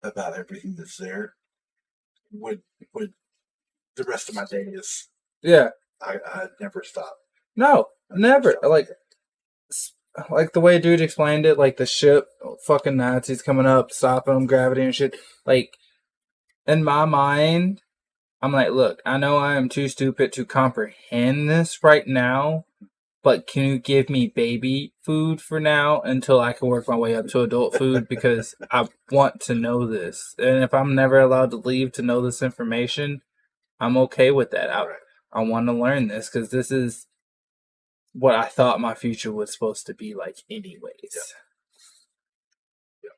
about everything that's there would the rest of my days. Yeah. I'd never stop. No, never. Like the way dude explained it, like the ship, fucking Nazis coming up, stopping them, gravity and shit. Like, in my mind, I'm like, look, I know I am too stupid to comprehend this right now, but can you give me baby food for now until I can work my way up to adult food? Because I want to know this. And if I'm never allowed to leave to know this information, I'm okay with that. I want to learn this, because this is what I thought my future was supposed to be like anyways.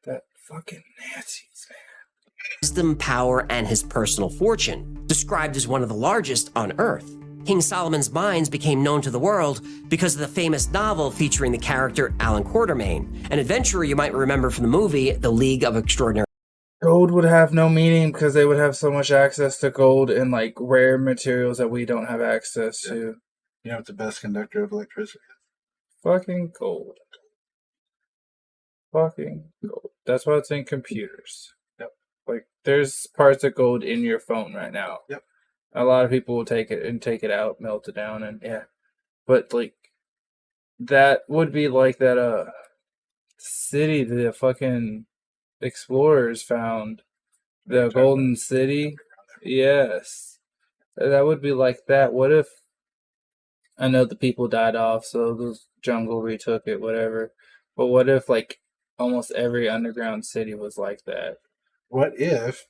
That fucking Nazis, man. Wisdom, power, and his personal fortune, described as one of the largest on Earth. King Solomon's mines became known to the world because of the famous novel featuring the character Alan Quatermain, an adventurer you might remember from the movie The League of Extraordinary. Gold would have no meaning because they would have so much access to gold and like rare materials that we don't have access to. You know what the best conductor of electricity is? Fucking gold. Fucking gold. That's why it's in computers. Yep. Like, there's parts of gold in your phone right now. Yep. A lot of people will take it out, melt it down, and yeah. But like, that would be like that city the fucking explorers found. The Golden City. Yes. That would be like that. What if, I know the people died off, so the jungle retook it, whatever. But what if like almost every underground city was like that? What if,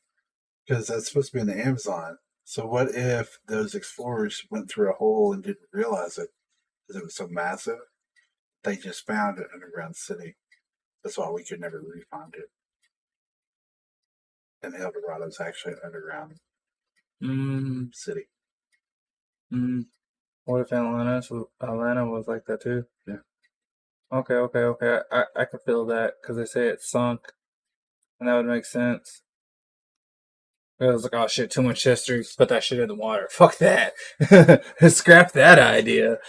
because that's supposed to be in the Amazon, so what if those explorers went through a hole and didn't realize it because it was so massive? They just found an underground city. That's why we could never re-find it. And El Dorado is actually an underground city. What if Atlanta was like that too? Yeah. Okay. I can feel that because they say it sunk, and that would make sense. I was like, oh shit, too much history. Put that shit in the water. Fuck that. Scrap that idea.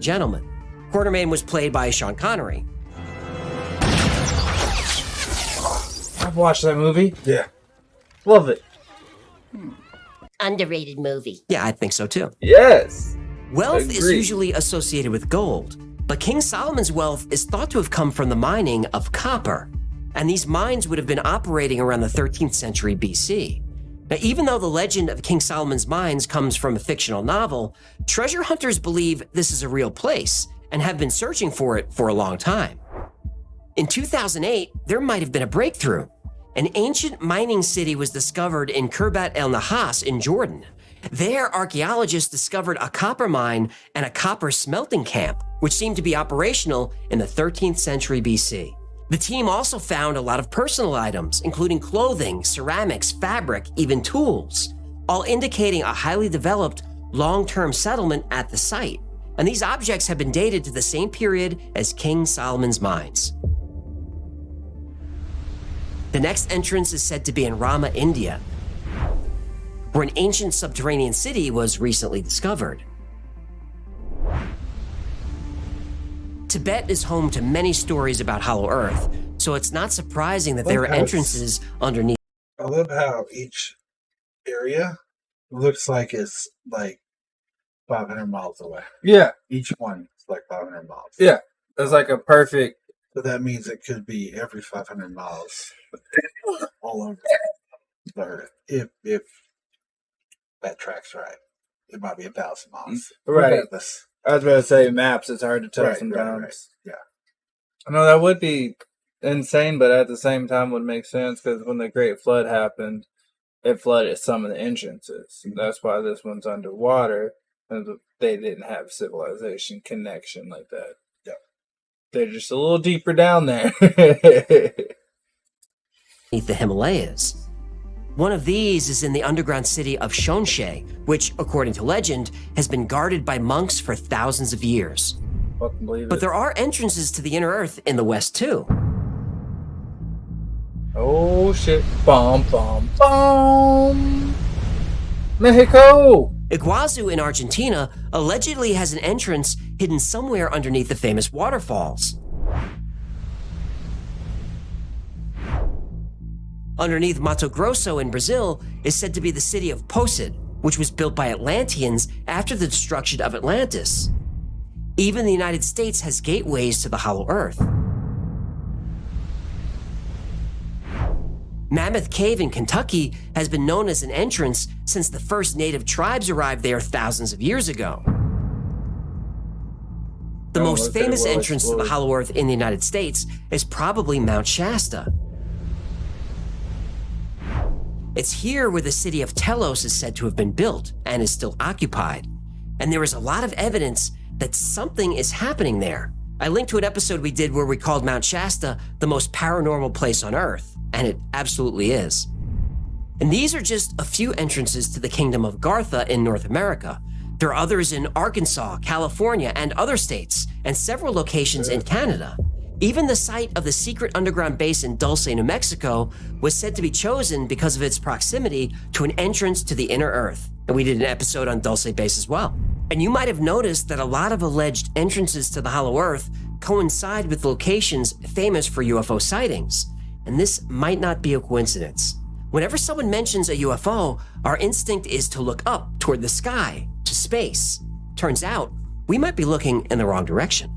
Gentleman. Quatermain was played by Sean Connery. I've watched that movie. Yeah. Love it. Underrated movie. Yeah, I think so too. Yes. Wealth is Agreed. usually associated with gold, but King Solomon's wealth is thought to have come from the mining of copper. And these mines would have been operating around the 13th century BC. Now, even though the legend of King Solomon's mines comes from a fictional novel, treasure hunters believe this is a real place and have been searching for it for a long time. In 2008, there might have been a breakthrough. An ancient mining city was discovered in Khurbat el Nahas in Jordan. There, archaeologists discovered a copper mine and a copper smelting camp, which seemed to be operational in the 13th century BC. The team also found a lot of personal items, including clothing, ceramics, fabric, even tools, all indicating a highly developed, long-term settlement at the site. And these objects have been dated to the same period as King Solomon's mines. The next entrance is said to be in Rama, India, where an ancient subterranean city was recently discovered. Tibet is home to many stories about Hollow Earth, so it's not surprising that there are entrances underneath. I love how each area looks like it's like 500 miles away. Yeah, Each one is like 500 miles. yeah. It's like a perfect. So that means it could be every 500 miles all over the Earth. If that track's right, it might be 1,000 miles. Right. Regardless. I was about to say maps. It's hard to tell Right, sometimes. right. Yeah. I know that would be insane, but at the same time would make sense because when the Great Flood happened, it flooded some of the entrances. That's why this one's underwater, and they didn't have civilization connection like that. Yeah. They're just a little deeper down there. the Himalayas. One of these is in the underground city of Shonshe, which, according to legend, has been guarded by monks for thousands of years. Fucking believe But it. there are entrances to the inner earth in the west too. Oh shit! Bomb, bomb, bomb! Mexico! Iguazu in Argentina allegedly has an entrance hidden somewhere underneath the famous waterfalls. Underneath Mato Grosso in Brazil is said to be the city of Posid, which was built by Atlanteans after the destruction of Atlantis. Even the United States has gateways to the Hollow Earth. Mammoth Cave in Kentucky has been known as an entrance since the first native tribes arrived there thousands of years ago. The most famous entrance to the Hollow Earth in the United States is probably Mount Shasta. It's here where the city of Telos is said to have been built and is still occupied. And there is a lot of evidence that something is happening there. I linked to an episode we did where we called Mount Shasta the most paranormal place on Earth, and it absolutely is. And these are just a few entrances to the kingdom of Gartha in North America. There are others in Arkansas, California, and other states, and several locations in Canada. Even the site of the secret underground base in Dulce, New Mexico, was said to be chosen because of its proximity to an entrance to the inner earth. And we did an episode on Dulce Base as well. And you might have noticed that a lot of alleged entrances to the Hollow Earth coincide with locations famous for UFO sightings. And this might not be a coincidence. Whenever someone mentions a UFO, our instinct is to look up toward the sky, to space. Turns out, we might be looking in the wrong direction.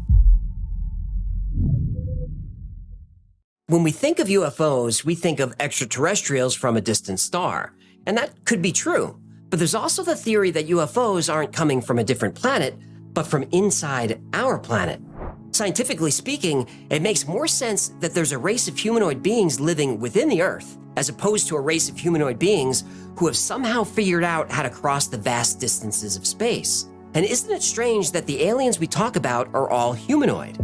When we think of UFOs, we think of extraterrestrials from a distant star. And that could be true. But there's also the theory that UFOs aren't coming from a different planet, but from inside our planet. Scientifically speaking, it makes more sense that there's a race of humanoid beings living within the Earth, as opposed to a race of humanoid beings who have somehow figured out how to cross the vast distances of space. And isn't it strange that the aliens we talk about are all humanoid?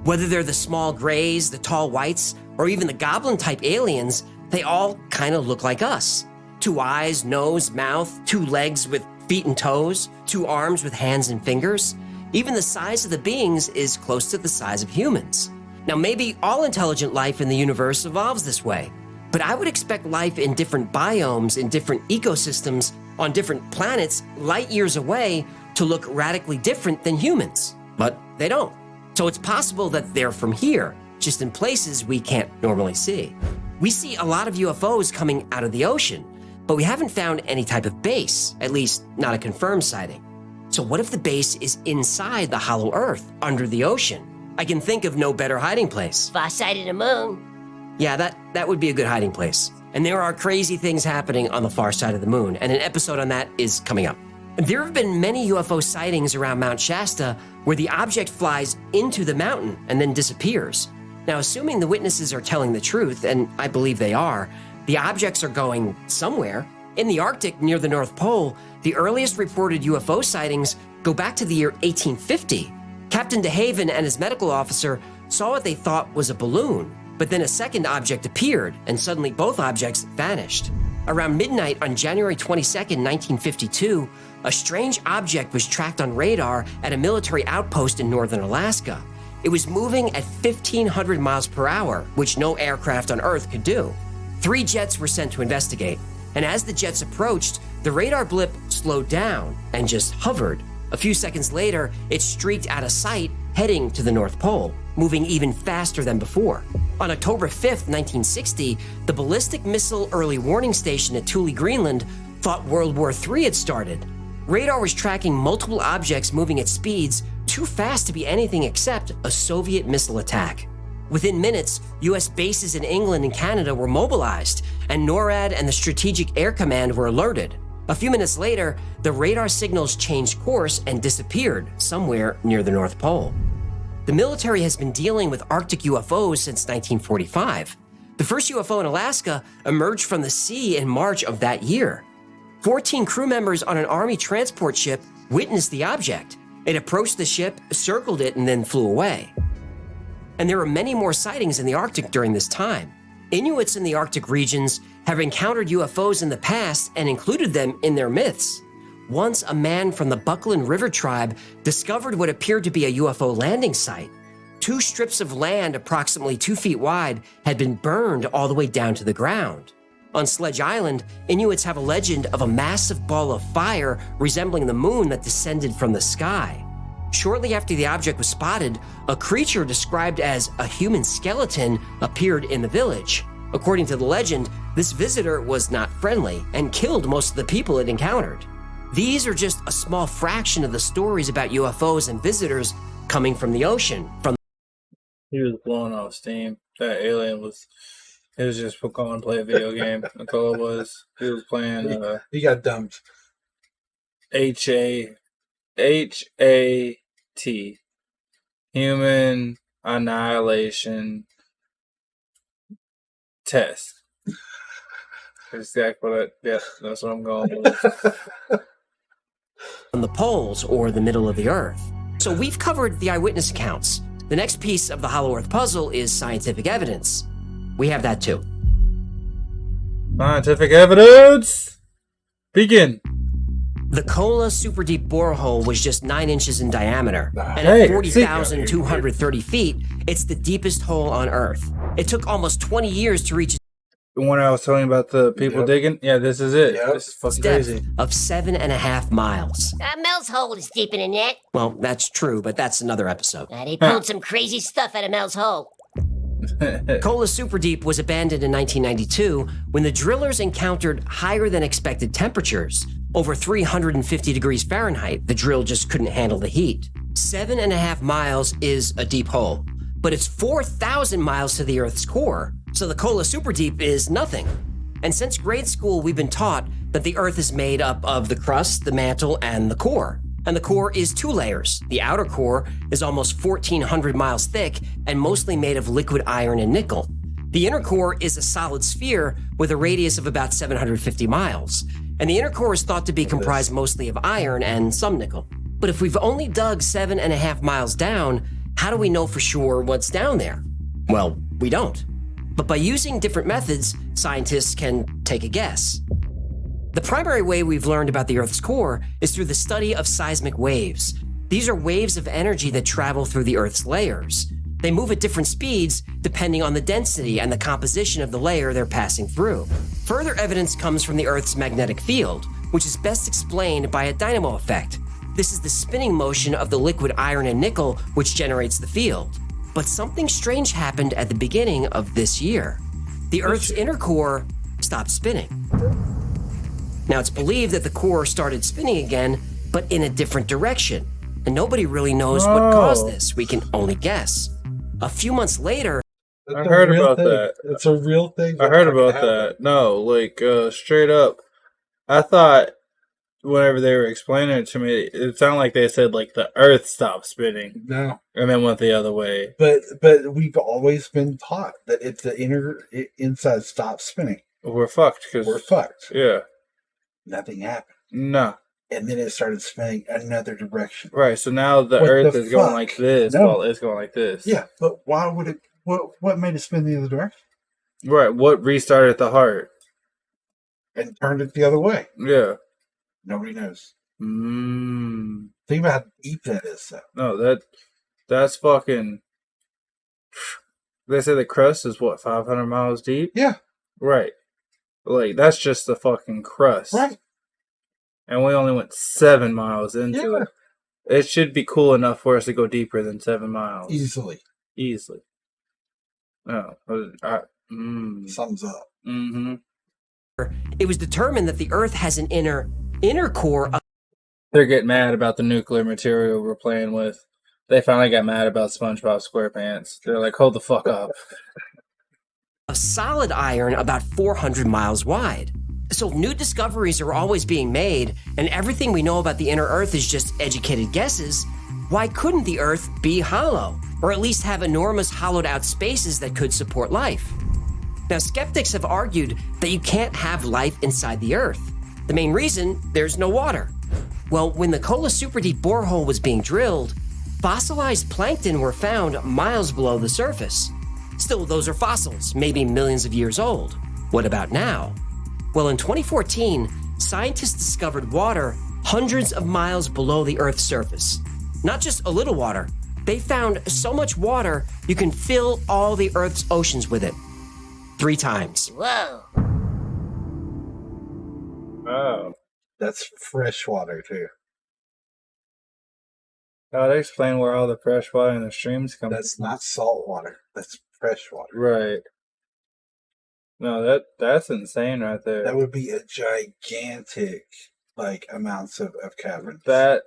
Whether they're the small grays, the tall whites, or even the goblin-type aliens, they all kind of look like us. 2 eyes, nose, mouth, 2 legs with feet and toes, 2 arms with hands and fingers. Even the size of the beings is close to the size of humans. Now, maybe all intelligent life in the universe evolves this way, but I would expect life in different biomes, in different ecosystems, on different planets, light years away, to look radically different than humans. But they don't. So it's possible that they're from here, just in places we can't normally see. We see a lot of UFOs coming out of the ocean, but we haven't found any type of base, at least not a confirmed sighting. So what if the base is inside the Hollow Earth, under the ocean? I can think of no better hiding place. Far side of the moon. Yeah, that would be a good hiding place. And there are crazy things happening on the far side of the moon, and an episode on that is coming up. There have been many UFO sightings around Mount Shasta where the object flies into the mountain and then disappears. Now, assuming the witnesses are telling the truth, and I believe they are, the objects are going somewhere. In the Arctic near the North Pole, the earliest reported UFO sightings go back to the year 1850. Captain DeHaven and his medical officer saw what they thought was a balloon, but then a second object appeared, and suddenly both objects vanished. Around midnight on January 22nd, 1952, a strange object was tracked on radar at a military outpost in northern Alaska. It was moving at 1,500 miles per hour, which no aircraft on Earth could do. 3 jets were sent to investigate, and as the jets approached, the radar blip slowed down and just hovered. A few seconds later, it streaked out of sight, heading to the North Pole, moving even faster than before. On October 5th, 1960, the ballistic missile early warning station at Thule, Greenland, thought World War III had started. Radar was tracking multiple objects moving at speeds too fast to be anything except a Soviet missile attack. Within minutes, US bases in England and Canada were mobilized, and NORAD and the Strategic Air Command were alerted. A few minutes later, the radar signals changed course and disappeared somewhere near the North Pole. The military has been dealing with Arctic UFOs since 1945. The first UFO in Alaska emerged from the sea in March of that year. 14 crew members on an Army transport ship witnessed the object. It approached the ship, circled it, and then flew away. And there are many more sightings in the Arctic during this time. Inuits in the Arctic regions have encountered UFOs in the past and included them in their myths. Once a man from the Buckland River tribe discovered what appeared to be a UFO landing site. 2 strips of land approximately 2 feet wide had been burned all the way down to the ground. On Sledge Island, Inuits have a legend of a massive ball of fire resembling the moon that descended from the sky. Shortly after the object was spotted, a creature described as a human skeleton appeared in the village. According to the legend, this visitor was not friendly and killed most of the people it encountered. These are just a small fraction of the stories about UFOs and visitors coming from the ocean. He was blowing off steam. That alien was. It was just going to play a video game. That's all it was. He was playing. He got dumped. HAT. Human Annihilation Test. That's exactly what that's what I'm going with. On the poles or the middle of the Earth. So we've covered the eyewitness accounts. The next piece of the Hollow Earth puzzle is scientific evidence. We have that too. Scientific evidence! Begin. The Kola Super Deep Borehole was just 9 inches in diameter, and Hey, at 40,230 feet, it's the deepest hole on Earth. It took almost 20 years to reach The one I was telling you about the people digging? Yeah, this is it. Yep. This is fucking depth crazy. of 7.5 miles. Mel's hole is deeper than that. Well, that's true, but that's another episode. They pulled some crazy stuff out of Mel's hole. Kola Super Deep was abandoned in 1992 when the drillers encountered higher than expected temperatures. Over 350 degrees Fahrenheit, the drill just couldn't handle the heat. 7.5 miles is a deep hole, but it's 4,000 miles to the Earth's core, so the Kola Super Deep is nothing. And since grade school, we've been taught that the Earth is made up of the crust, the mantle, and the core. And the core is 2 layers. The outer core is almost 1,400 miles thick and mostly made of liquid iron and nickel. The inner core is a solid sphere with a radius of about 750 miles. And the inner core is thought to be comprised mostly of iron and some nickel. But if we've only dug 7.5 miles down, how do we know for sure what's down there? Well, we don't. But by using different methods, scientists can take a guess. The primary way we've learned about the Earth's core is through the study of seismic waves. These are waves of energy that travel through the Earth's layers. They move at different speeds depending on the density and the composition of the layer they're passing through. Further evidence comes from the Earth's magnetic field, which is best explained by a dynamo effect. This is the spinning motion of the liquid iron and nickel which generates the field. But something strange happened at the beginning of this year. The Earth's inner core stopped spinning. Now, it's believed that the core started spinning again, but in a different direction. And nobody really knows what caused this. We can only guess. A few months later, I heard about that. It's a real thing. I heard about that. No, like, straight up. I thought whenever they were explaining it to me, it sounded like they said, like, the Earth stopped spinning. No. And then went the other way. But we've always been taught that if the inside stops spinning, We're fucked. we're fucked. Yeah. Nothing happened. No. And then it started spinning another direction. Right, so now the What Earth the is going fuck? like this No. while it's going like this. Yeah, but why would it? What made it spin the other direction Right, what restarted the heart? and turned it the other way? Yeah. Nobody knows. Mm. Think about how deep that is, though. No, that's fucking... They say the crust is, what, 500 miles deep? Yeah. Right. Like, that's just the fucking crust. Right. And we only went 7 miles into it. It should be cool enough for us to go deeper than 7 miles. Easily. No. Sums up. Mm-hmm. It was determined that the Earth has an inner core They're getting mad about the nuclear material we're playing with. They finally got mad about SpongeBob SquarePants. They're like, hold the fuck up. of solid iron about 400 miles wide. So new discoveries are always being made, and everything we know about the inner Earth is just educated guesses. Why couldn't the Earth be hollow, or at least have enormous hollowed out spaces that could support life? Now, skeptics have argued that you can't have life inside the Earth. The main reason, there's no water. Well, when the Kola Super Deep borehole was being drilled, fossilized plankton were found miles below the surface. Still, those are fossils, maybe millions of years old. What about now? Well, in 2014, scientists discovered water hundreds of miles below the Earth's surface. Not just a little water. They found so much water, you can fill all the Earth's oceans with it. 3 times. Whoa. Oh. That's fresh water, too. That explain where all the fresh water in the streams come That's not salt water. That's fresh water. Right. No, that's insane right there. That would be a gigantic, amounts of caverns. That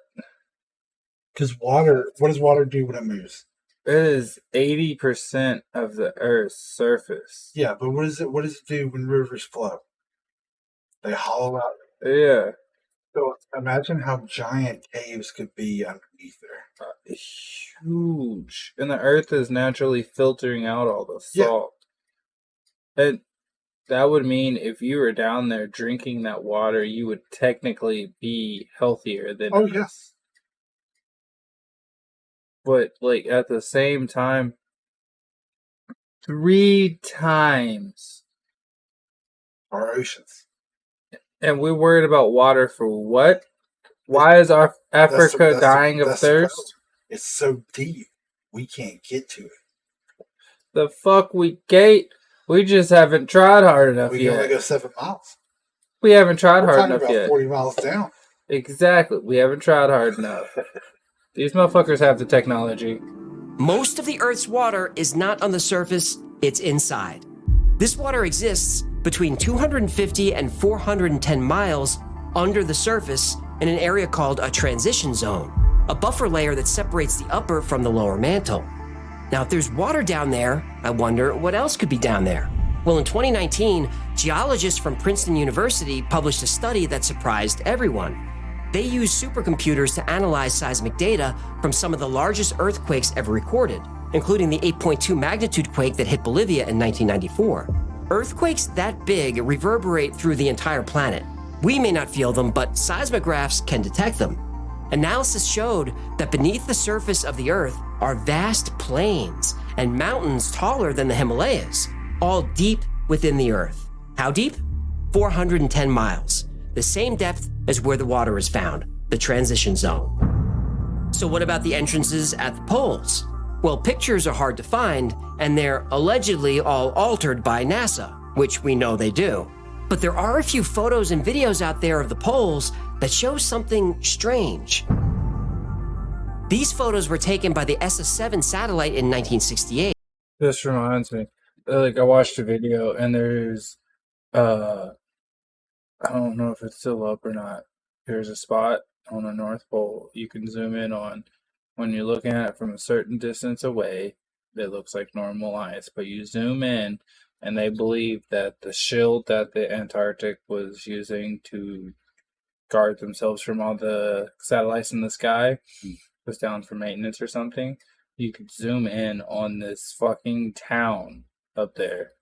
Because water, what does water do when it moves? it is 80% of the Earth's surface. Yeah, but what does it do when rivers flow? They hollow out. Yeah. So imagine how giant caves could be underneath there. Huge. And the Earth is naturally filtering out all the Yeah. salt. And that would mean if you were down there drinking that water, you would technically be healthier than Oh, us. yes. But, at the same time, 3 times. Our oceans. And we're worried about water for what? Why is our Africa That's dying of the thirst? problem. It's so deep, we can't get to it. The fuck we gate? We just haven't tried hard enough We can only yet. go 7 miles. We haven't tried We're hard talking enough about yet. 40 miles down. Exactly. We haven't tried hard enough. These motherfuckers have the technology. Most of the Earth's water is not on the surface, it's inside. This water exists between 250 and 410 miles under the surface in an area called a transition zone, a buffer layer that separates the upper from the lower mantle. Now, if there's water down there, I wonder what else could be down there. Well, in 2019, geologists from Princeton University published a study that surprised everyone. They used supercomputers to analyze seismic data from some of the largest earthquakes ever recorded, including the 8.2 magnitude quake that hit Bolivia in 1994. Earthquakes that big reverberate through the entire planet. We may not feel them, but seismographs can detect them. Analysis showed that beneath the surface of the Earth are vast plains and mountains taller than the Himalayas, all deep within the Earth. How deep? 410 miles, the same depth as where the water is found, the transition zone. So what about the entrances at the poles? Well, pictures are hard to find, and they're allegedly all altered by NASA, which we know they do. But there are a few photos and videos out there of the poles that show something strange. These photos were taken by the SS-7 satellite in 1968. This reminds me. I watched a video and there's I don't know if it's still up or not. There's a spot on the North Pole you can zoom in on. When you're looking at it from a certain distance away, it looks like normal ice. But you zoom in, and they believe that the shield that the Antarctic was using to guard themselves from all the satellites in the sky was down for maintenance or something. You could zoom in on this fucking town up there.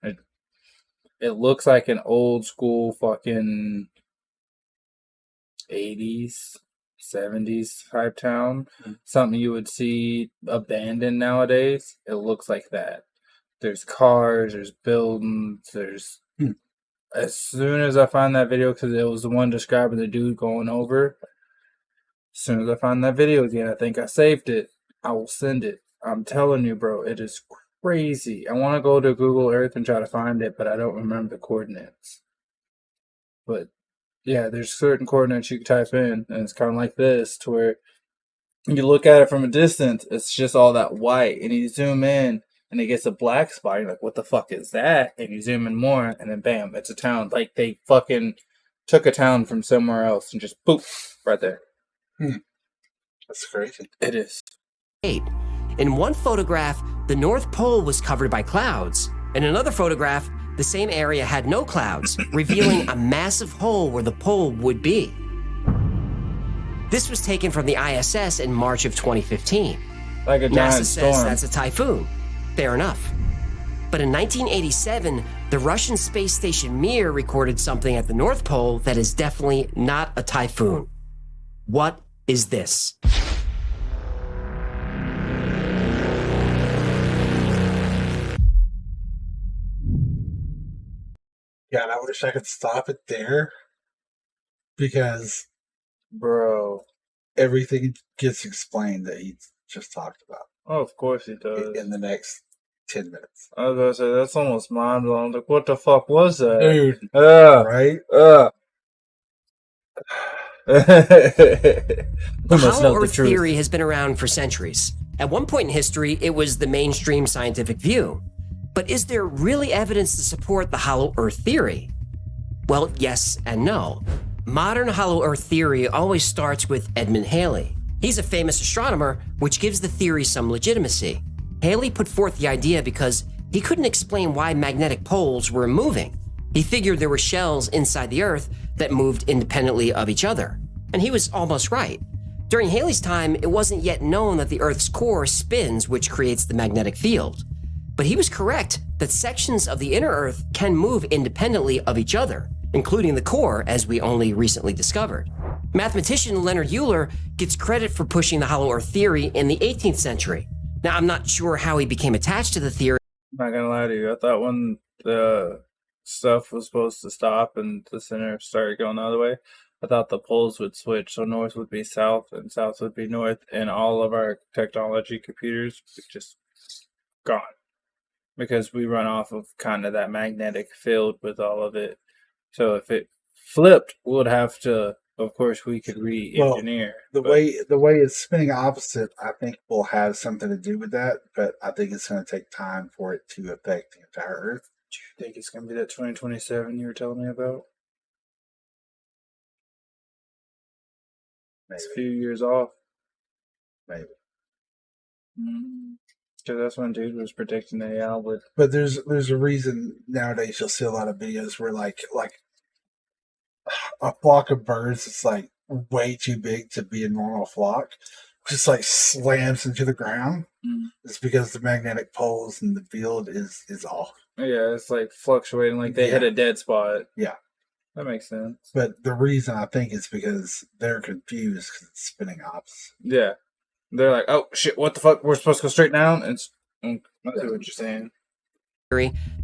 It looks like an old school fucking 80s, 70s type town. Something you would see abandoned nowadays. It looks like that. There's cars, there's buildings, there's... As soon as I find that video, because it was the one describing the dude going over, as soon as I find that video again, I think I saved it, I will send it. I'm telling you, bro, it is crazy. I want to go to Google Earth and try to find it, but I don't remember the coordinates. But yeah, there's certain coordinates you can type in, and it's kind of like this, to where you look at it from a distance, it's just all that white, and you zoom in, and it gets a black spot. You're like, what the fuck is that? And you zoom in more, and then bam, it's a town. Like they fucking took a town from somewhere else and just poof, right there. That's crazy. It is. In one photograph, the North Pole was covered by clouds. In another photograph, the same area had no clouds, revealing a massive hole where the pole would be. This was taken from the ISS in March of 2015. Like a NASA giant says storm. that's a typhoon. Fair enough. But in 1987, the Russian space station Mir recorded something at the North Pole that is definitely not a typhoon. What is this? Yeah, and I wish I could stop it there because Bro. everything gets explained that he just talked about Oh, of course he does. in the next 10 minutes. I was gonna say, that's almost mind blowing. Like, what the fuck was that? Dude, Right? right? The We must know Hollow the Earth truth. theory has been around for centuries. At one point in history, it was the mainstream scientific view. But is there really evidence to support the Hollow Earth theory? Well, yes and no. Modern Hollow Earth theory always starts with Edmund Halley. He's a famous astronomer, which gives the theory some legitimacy. Halley put forth the idea because he couldn't explain why magnetic poles were moving. He figured there were shells inside the Earth that moved independently of each other. And he was almost right. During Halley's time, it wasn't yet known that the Earth's core spins, which creates the magnetic field. But he was correct that sections of the inner Earth can move independently of each other, including the core, as we only recently discovered. Mathematician Leonard Euler gets credit for pushing the Hollow Earth theory in the 18th century. Now, I'm not sure how he became attached to the theory. I'm not gonna lie to you. I thought when the stuff was supposed to stop and the center started going the other way, I thought the poles would switch. So north would be south and south would be north, and all of our technology computers would just gone. Because we run off of kind of that magnetic field with all of it. So if it flipped, we would have to, of course, we could re-engineer. The way it's spinning opposite, I think will have something to do with that, but I think it's going to take time for it to affect the entire Earth. Do you think it's going to be that 2027 you were telling me about? Maybe. It's a few years off. Maybe. Because that's when dude was predicting AI would. But there's a reason nowadays you'll see a lot of videos where like a flock of birds that's like way too big to be a normal flock just like slams into the ground. It's because the magnetic poles in the field is off. Yeah, it's like fluctuating, like they hit a dead spot. Yeah. That makes sense. But the reason I think is because they're confused because it's spinning opposite. Yeah. They're like, oh shit, what the fuck? We're supposed to go straight down? I see what you're saying.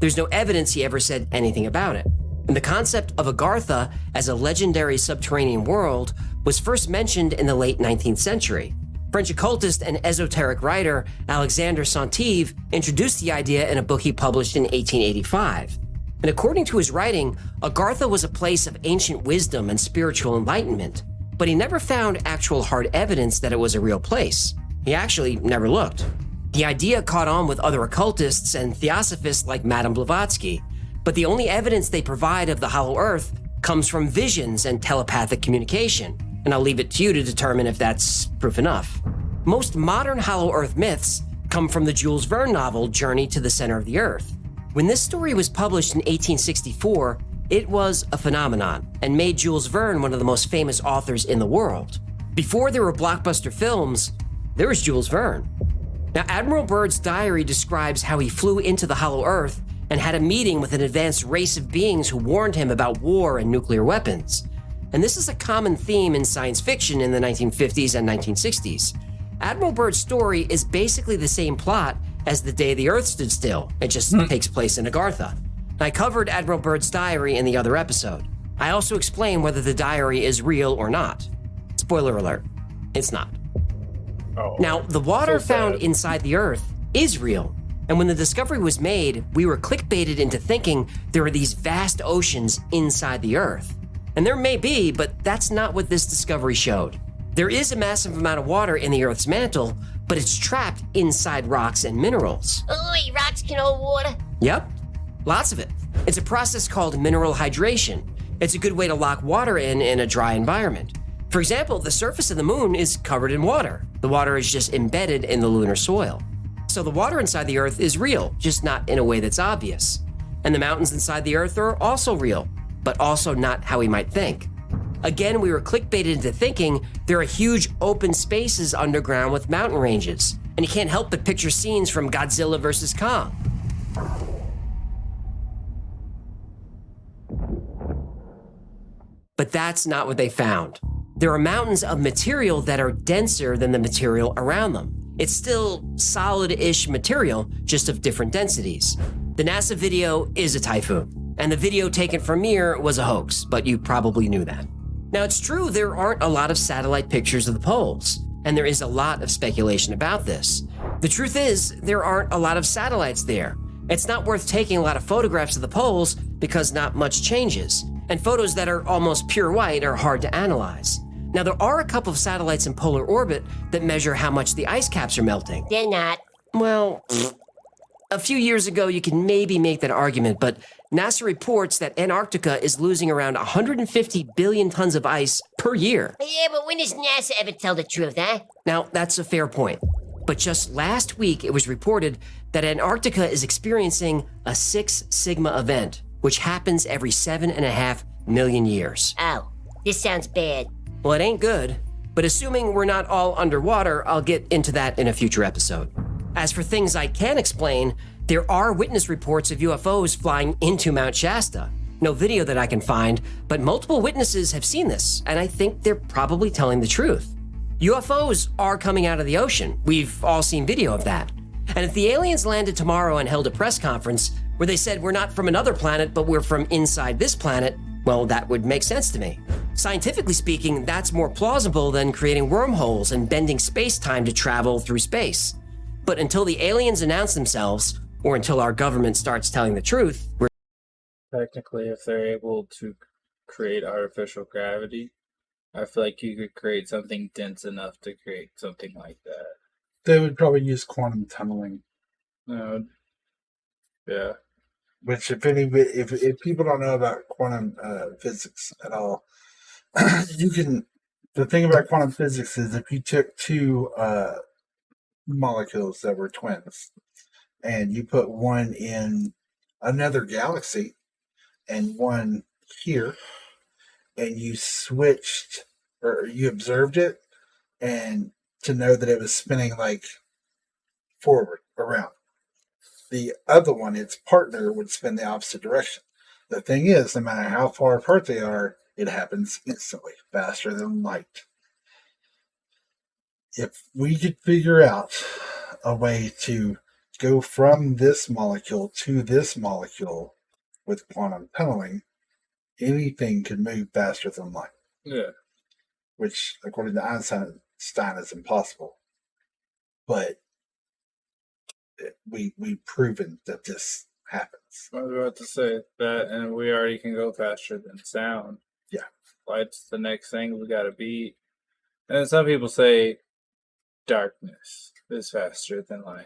There's no evidence he ever said anything about it. And the concept of Agartha as a legendary subterranean world was first mentioned in the late 19th century. French occultist and esoteric writer Alexandre Saint-Yves introduced the idea in a book he published in 1885. And according to his writing, Agartha was a place of ancient wisdom and spiritual enlightenment, but he never found actual hard evidence that it was a real place. He actually never looked. The idea caught on with other occultists and theosophists like Madame Blavatsky, but the only evidence they provide of the Hollow Earth comes from visions and telepathic communication, and I'll leave it to you to determine if that's proof enough. Most modern Hollow Earth myths come from the Jules Verne novel Journey to the Center of the Earth. When this story was published in 1864, it was a phenomenon and made Jules Verne one of the most famous authors in the world. Before there were blockbuster films, there was Jules Verne. Now, Admiral Byrd's diary describes how he flew into the Hollow Earth and had a meeting with an advanced race of beings who warned him about war and nuclear weapons. And this is a common theme in science fiction in the 1950s and 1960s. Admiral Byrd's story is basically the same plot as The Day the Earth Stood Still. It just takes place in Agartha. I covered Admiral Byrd's diary in the other episode. I also explain whether the diary is real or not. Spoiler alert, it's not. Oh, Now, the water so found sad. inside the Earth is real, And when the discovery was made, we were clickbaited into thinking there were these vast oceans inside the Earth. And there may be, but that's not what this discovery showed. There is a massive amount of water in the Earth's mantle, but it's trapped inside rocks and minerals. Oh, wait, rocks can hold water? Yep, lots of it. It's a process called mineral hydration. It's a good way to lock water in a dry environment. For example, the surface of the moon is covered in water. The water is just embedded in the lunar soil. So the water inside the Earth is real, just not in a way that's obvious. And the mountains inside the Earth are also real, but also not how we might think. Again, we were clickbaited into thinking there are huge open spaces underground with mountain ranges, and you can't help but picture scenes from Godzilla vs. Kong. But that's not what they found. There are mountains of material that are denser than the material around them. It's still solid-ish material, just of different densities. The NASA video is a typhoon, and the video taken from Mir was a hoax, but you probably knew that. Now, it's true there aren't a lot of satellite pictures of the poles, and there is a lot of speculation about this. The truth is, there aren't a lot of satellites there. It's not worth taking a lot of photographs of the poles because not much changes, and photos that are almost pure white are hard to analyze. Now, there are a couple of satellites in polar orbit that measure how much the ice caps are melting. They're not. Well, a few years ago, you can maybe make that argument, but NASA reports that Antarctica is losing around 150 billion tons of ice per year. Yeah, but when does NASA ever tell the truth, huh? Now, that's a fair point. But just last week, it was reported that Antarctica is experiencing a 6 Sigma event, which happens every 7.5 million years. Oh, this sounds bad. Well, it ain't good, but assuming we're not all underwater, I'll get into that in a future episode. As for things I can explain, there are witness reports of UFOs flying into Mount Shasta. No video that I can find, but multiple witnesses have seen this, and I think they're probably telling the truth. UFOs are coming out of the ocean. We've all seen video of that. And if the aliens landed tomorrow and held a press conference where they said we're not from another planet, but we're from inside this planet, well, that would make sense to me. Scientifically speaking, that's more plausible than creating wormholes and bending space-time to travel through space. But until the aliens announce themselves, or until our government starts telling the truth, we're Technically, if they're able to create artificial gravity, I feel like you could create something dense enough to create something like that. They would probably use quantum tunneling. No. Yeah. Which, if people don't know about quantum physics at all, you can. The thing about quantum physics is if you took two molecules that were twins, and you put one in another galaxy and one here, and you switched or you observed it, and to know that it was spinning like forward around. The other one, its partner, would spin the opposite direction. The thing is, no matter how far apart they are, it happens instantly, faster than light. If we could figure out a way to go from this molecule to this molecule with quantum tunneling, anything could move faster than light. Yeah. Which, according to Einstein, is impossible. But we've proven that this happens. I was about to say that, and we already can go faster than sound. Yeah. Light's the next thing we gotta beat. And then some people say darkness is faster than light.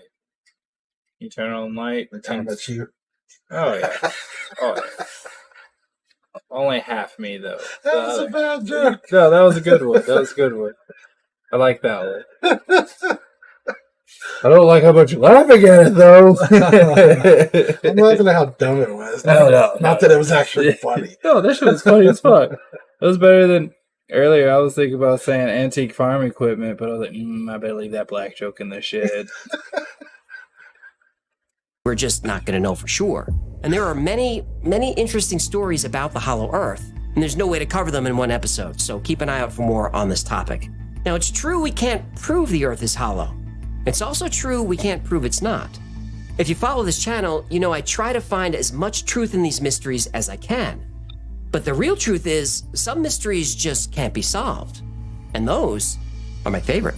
You turn on light. The time that you. Oh, yeah. Oh, yeah. Only half me, though. That was a bad joke. No, that was a good one. That was a good one. I like that one. I don't like how much you're laughing at it, though. I'm laughing at how dumb it was. Not that it was actually funny. No, that shit was funny as fuck. It was better than earlier. I was thinking about saying antique farm equipment, but I was like, I better leave that black joke in the shed. we're just not going to know for sure. And there are many, many interesting stories about the Hollow Earth, and there's no way to cover them in one episode, so keep an eye out for more on this topic. Now, it's true we can't prove the Earth is hollow. It's also true we can't prove it's not. If you follow this channel, you know I try to find as much truth in these mysteries as I can. But the real truth is, some mysteries just can't be solved. And those are my favorite.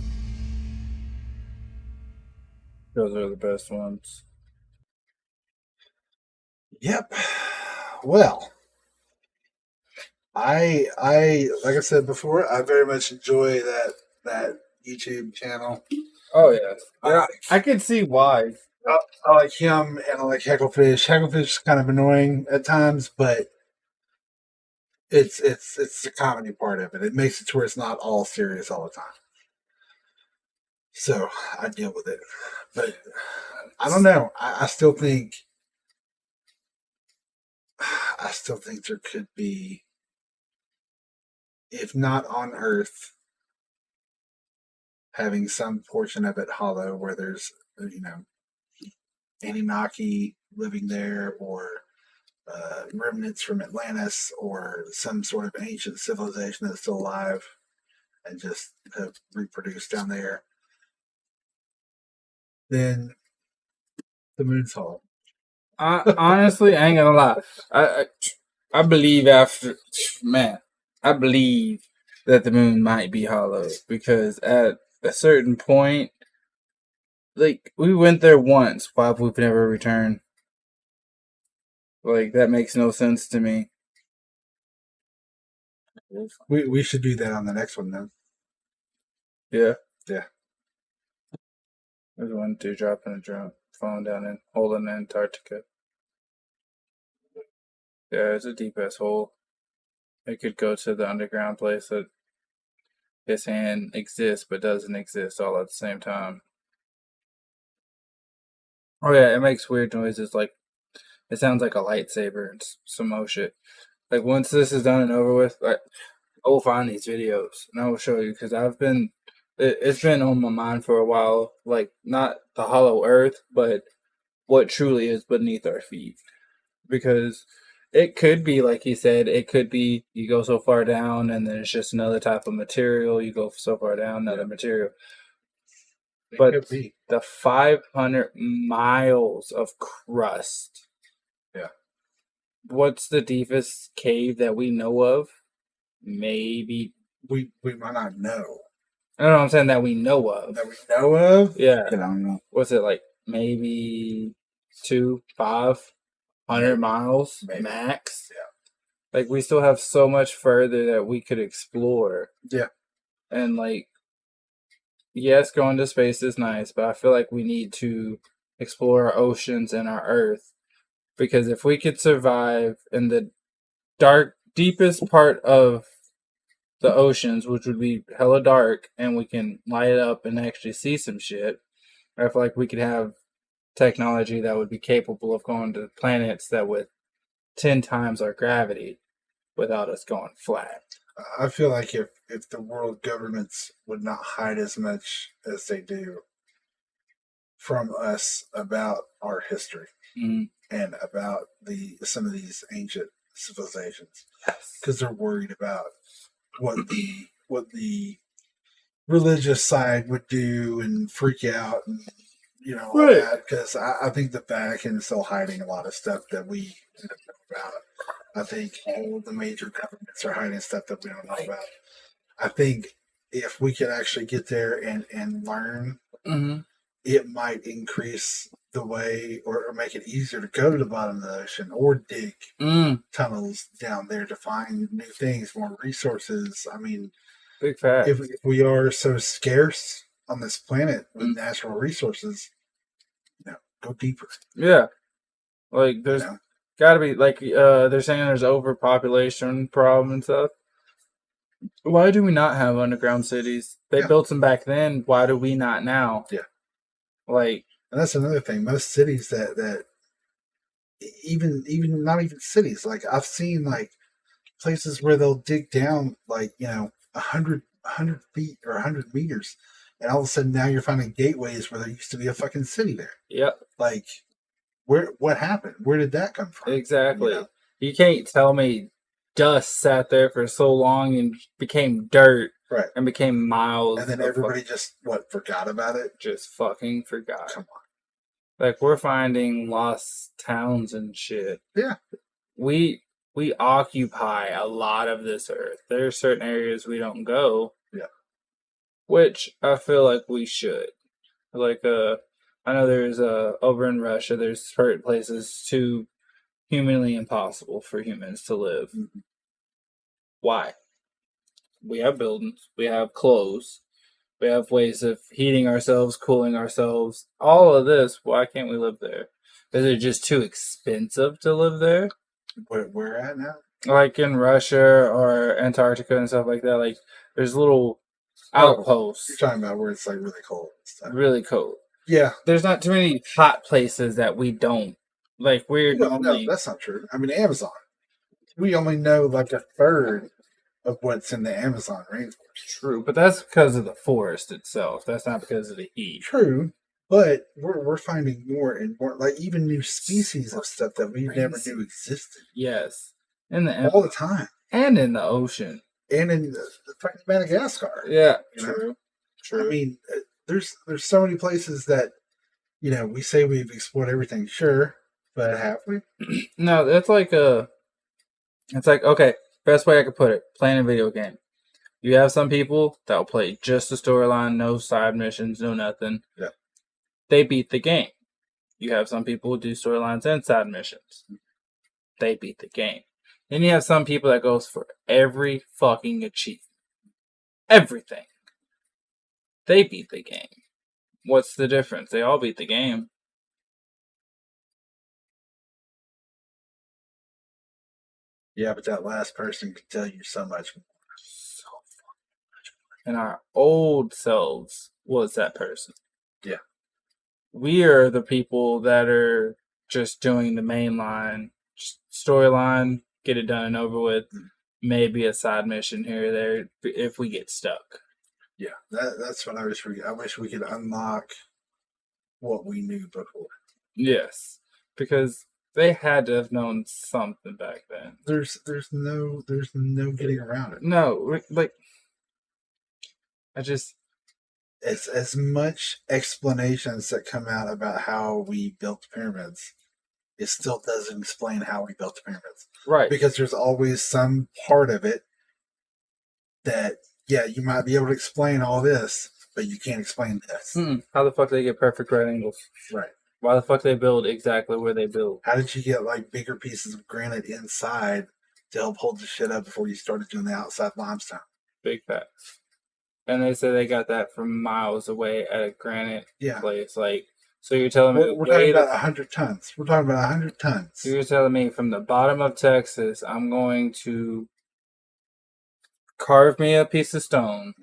Those are the best ones. Yep. Well, I like I said before, I very much enjoy that YouTube channel. Oh yeah, yeah. I, I can see why. I like him and I like Hecklefish. Hecklefish is kind of annoying at times, but it's the comedy part of it. It makes it to where it's not all serious all the time. So I deal with it. But I don't know. I still think there could be, if not on Earth, having some portion of it hollow where there's, Anunnaki living there, or remnants from Atlantis, or some sort of ancient civilization that's still alive and just have reproduced down there. Then the moon's hollow. I honestly, I ain't gonna lie. I believe I believe that the moon might be hollow because at a certain point, like we went there once, why we've never returned? Like that makes no sense to me. We should do that on the next one then. Yeah, Yeah. there's one dude dropping a drone, falling down and holding Antarctica. Yeah, it's a deep ass hole. It could go to the underground place that his hand exists but doesn't exist all at the same time. Oh yeah, it makes weird noises like it sounds like a lightsaber and some more shit. Like once this is done and over with, I will find these videos and I will show you because it's been on my mind for a while. Like not the hollow Earth, but what truly is beneath our feet. Because it could be like he said, it could be you go so far down and then it's just another type of material. You go so far down, another material. It But could be. the 500 miles of crust. Yeah. What's the deepest cave that we know of? Maybe. We might not know. I don't know what I'm saying that we know of. That we know of? Yeah. I don't know. What's it like? Maybe 500 miles Maybe. max? Yeah. Like we still have so much further that we could explore. Yeah. And like, yes, going to space is nice, but I feel like we need to explore our oceans and our Earth. Because if we could survive in the deepest part of the oceans, which would be hella dark, and we can light it up and actually see some shit, I feel like we could have technology that would be capable of going to planets that with 10 times our gravity without us going flat. I feel like if the world governments would not hide as much as they do from us about our history and about some of these ancient civilizations, because they're worried about what the religious side would do and freak out and all Right. that. Because I think the Vatican is still hiding a lot of stuff that we don't know about. I think all the major governments are hiding stuff that we don't know about. I think if we could actually get there and learn, it might increase the way or make it easier to go to the bottom of the ocean or dig tunnels down there to find new things, more resources. I mean, big fact. If we are so scarce on this planet with natural resources, go deeper. Yeah. Like, there's gotta be, like, they're saying there's overpopulation problem and stuff. Why do we not have underground cities? They built them back then. Why do we not now? Yeah. Like, and that's another thing. Most cities that even not even cities. Like I've seen like places where they'll dig down like 100 feet or 100 meters, and all of a sudden now you're finding gateways where there used to be a fucking city there. Yep. Like, what happened? Where did that come from? Exactly. You can't tell me dust sat there for so long and became dirt. Right. And became miles. And then everybody just forgot about it? Just fucking forgot. Come on. Like we're finding lost towns and shit. Yeah. We occupy a lot of this earth. There are certain areas we don't go. Yeah. Which I feel like we should. Like I know there's over in Russia there's certain places to humanly impossible for humans to live. Mhm. Why? We have buildings, we have clothes, we have ways of heating ourselves, cooling ourselves. All of this, why can't we live there? Is it just too expensive to live there? Where at now? Like in Russia or Antarctica and stuff like that. Like there's little outposts, You're talking about where it's like really cold and stuff. really cold. Yeah. There's not too many hot places that we don't like. We're No, normally that's not true. I mean, Amazon. We only know like a third of what's in the Amazon rainforest. true, but that's because of the forest itself. That's not because of the heat. True, but we're finding more and more, like even new species of stuff that we never knew existed Yes, in the all the time, and in the ocean. and in the fucking Madagascar. Yeah, You know? true, true. I mean, there's so many places that we say we've explored everything. Sure, but have we? No, it's like okay. Best way I could put it: playing a video game. You have some people that will play just the storyline, no side missions, no nothing. Yeah. They beat the game. You have some people who do storylines and side missions. They beat the game. Then you have some people that goes for every fucking achievement. Everything. They beat the game. What's the difference? They all beat the game. Yeah, but that last person could tell you so much more. So fucking much more. And our old selves was that person. Yeah. We are the people that are just doing the main line, storyline, get it done and over with. Maybe a side mission here or there if we get stuck. Yeah, that's what I wish I wish we could unlock what we knew before. Yes, because they had to have known something back then. There's no getting around it. No, like I just As much explanations that come out about how we built the pyramids, it still doesn't explain how we built the pyramids. right. Because there's always some part of it that you might be able to explain all this, but you can't explain this. How the fuck do they get perfect right angles? Right. Why the fuck they build exactly where they build? How did you get like bigger pieces of granite inside to help hold the shit up before you started doing the outside limestone? Big facts. And they say they got that from miles away at a granite Yeah. place. Like, so you're telling me We're talking about 100 tons. We're talking about 100 tons. So you're telling me from the bottom of Texas, I'm going to carve me a piece of stone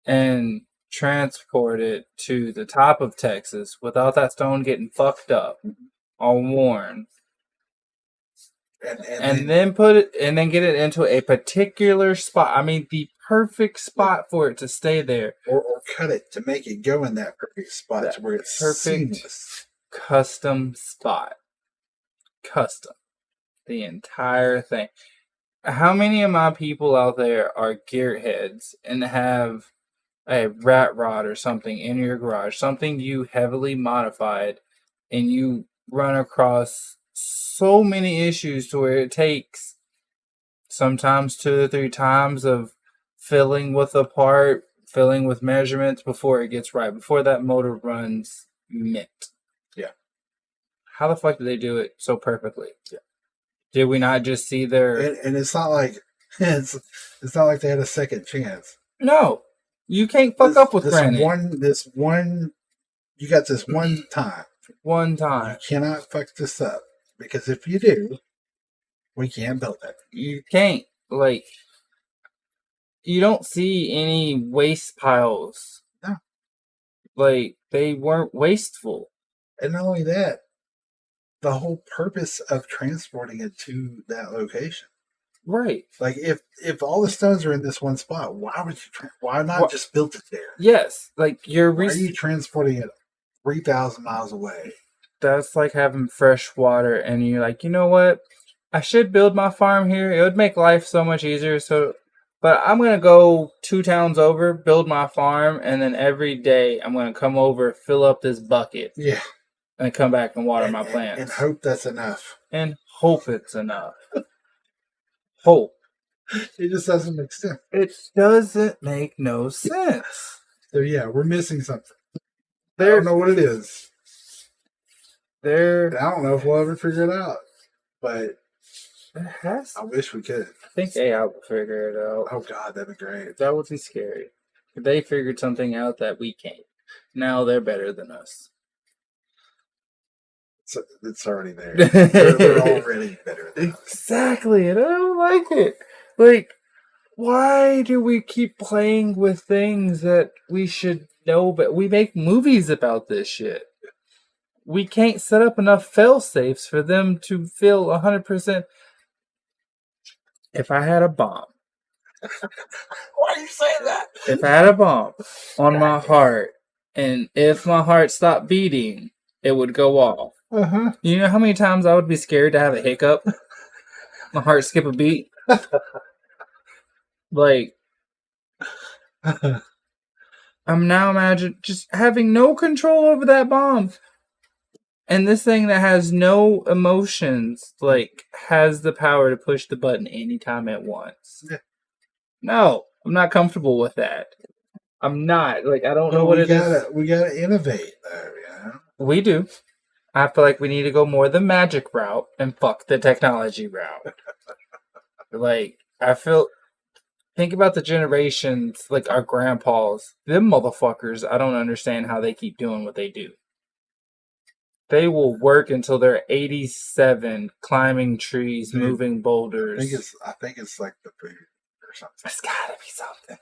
and transport it to the top of Texas without that stone getting fucked up, all worn, and then put it and then get it into a particular spot. I mean, the perfect spot for it to stay there, or cut it to make it go in that perfect spot to where it's perfect seamless. custom spot, custom, the entire thing. How many of my people out there are gearheads and have a rat rod or something in your garage, something you heavily modified, and you run across so many issues to where it takes sometimes 2 or 3 times of filling with a part, filling with measurements before it gets right, before that motor runs mint. Yeah. How the fuck did they do it so perfectly? Yeah. Did we not just see their... And it's not like it's not like they had a second chance. No. You can't fuck up with granite. You got this one time. One time. You cannot fuck this up. Because if you do, we can't build it. You can't. Like, you don't see any waste piles. No. Like, they weren't wasteful. And not only that, the whole purpose of transporting it to that location. Right. Like, if all the stones are in this one spot, why would you? Why not just build it there? Yes. Like, why are you transporting it 3,000 miles away? That's like having fresh water, and you're like, you know what? I should build my farm here. It would make life so much easier. But I'm gonna go 2 towns over, build my farm, and then every day I'm gonna come over, fill up this bucket, and come back and water my plants, and hope that's enough. And hope it's enough. Hope. It just doesn't make sense. It doesn't make no sense. So yeah, we're missing something. I don't know what it is. I don't know if we'll ever figure it out. but It has. I wish we could. I think AI will figure it out. Oh God, that'd be great. That would be scary. They figured something out that we can't. Now they're better than us. It's already there. They're already better than us. Exactly, and I don't like it. Like, why do we keep playing with things that we should know? But we make movies about this shit. We can't set up enough fail safes for them to feel 100%. If I had a bomb, Why are you saying that? if I had a bomb on my heart, and if my heart stopped beating, it would go off. Uh-huh. You know how many times I would be scared to have a hiccup? My heart skip a beat? Like, I'm now imagine just having no control over that bomb. And this thing that has no emotions, like, has the power to push the button anytime it wants. Yeah. No, I'm not comfortable with that. I'm not. Like, I don't know what it is. We gotta innovate, though. You know? We do. I feel like we need to go more the magic route and fuck the technology route. Like, think about the generations, like our grandpas. Them motherfuckers, I don't understand how they keep doing what they do. They will work until they're 87, climbing trees, moving boulders. I think it's like the food or something. It's gotta be something.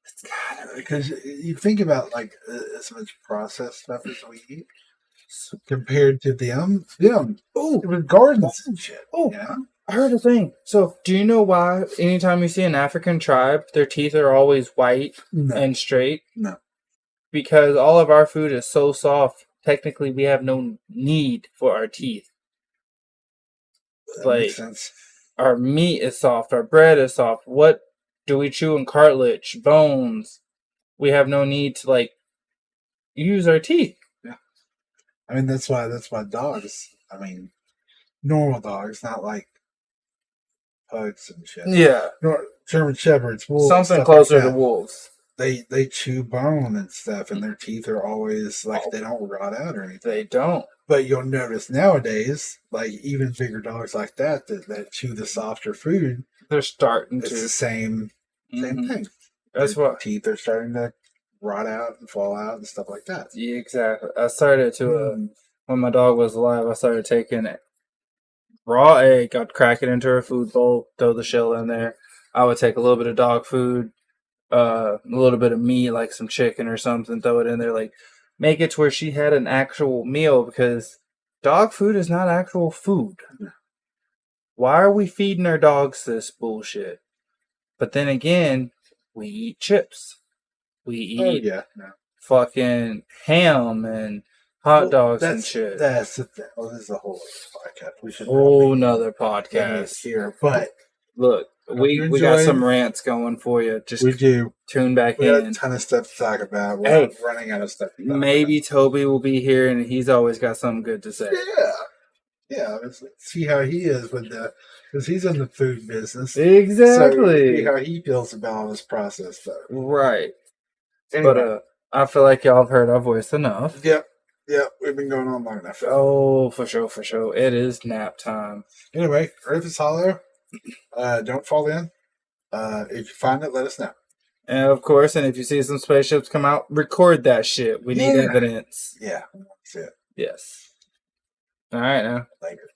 It's gotta be. Because you think about like as much processed stuff as we eat compared to them. Ooh, With gardens and shit. Oh. You know? I heard a thing. So, do you know why anytime you see an African tribe, their teeth are always white and straight? No. Because all of our food is so soft, technically we have no need for our teeth. That makes Like, sense. our meat is soft, our bread is soft. What do we chew in cartilage, bones? We have no need to, like, use our teeth. Yeah. I mean, that's why dogs, normal dogs, not like pugs and shit. Yeah. German Shepherds, wolves, Something stuff closer like to that. wolves. They chew bone and stuff, and their teeth are always like they don't rot out or anything. They don't. But you'll notice nowadays, like even bigger dogs like that chew the softer food, They're starting it's to. the same thing. That's Their what. teeth are starting to rot out and fall out and stuff like that. Yeah, exactly. I started to, when my dog was alive, I started taking it. Raw egg, I'd crack it into her food bowl, throw the shell in there. I would take a little bit of dog food, a little bit of meat, like some chicken or something, throw it in there, like make it to where she had an actual meal, because dog food is not actual food. Why are we feeding our dogs this bullshit? But then again, we eat chips. We eat fucking ham and hot dogs and shit. That's the thing. Well, this is a whole other podcast. We should Whole nother probably podcast here, but look, we got enjoy some rants going for you. Just we do. tune back We got a in. ton of stuff to talk about. We're not running out of stuff to talk Maybe Toby will be here, and he's always got something good to say. Yeah. Let's see how he is with the, because he's in the food business. Exactly. So see how he feels about all this process stuff. Right. Anyway. But I feel like y'all have heard our voice enough. Yep. We've been going on long enough. Oh, for sure. It is nap time. Anyway, Earth is hollow. Don't fall in. If you find it, let us know. And of course, and if you see some spaceships come out, record that shit. We need evidence. Yeah. That's it. Yes. All right, now. Later.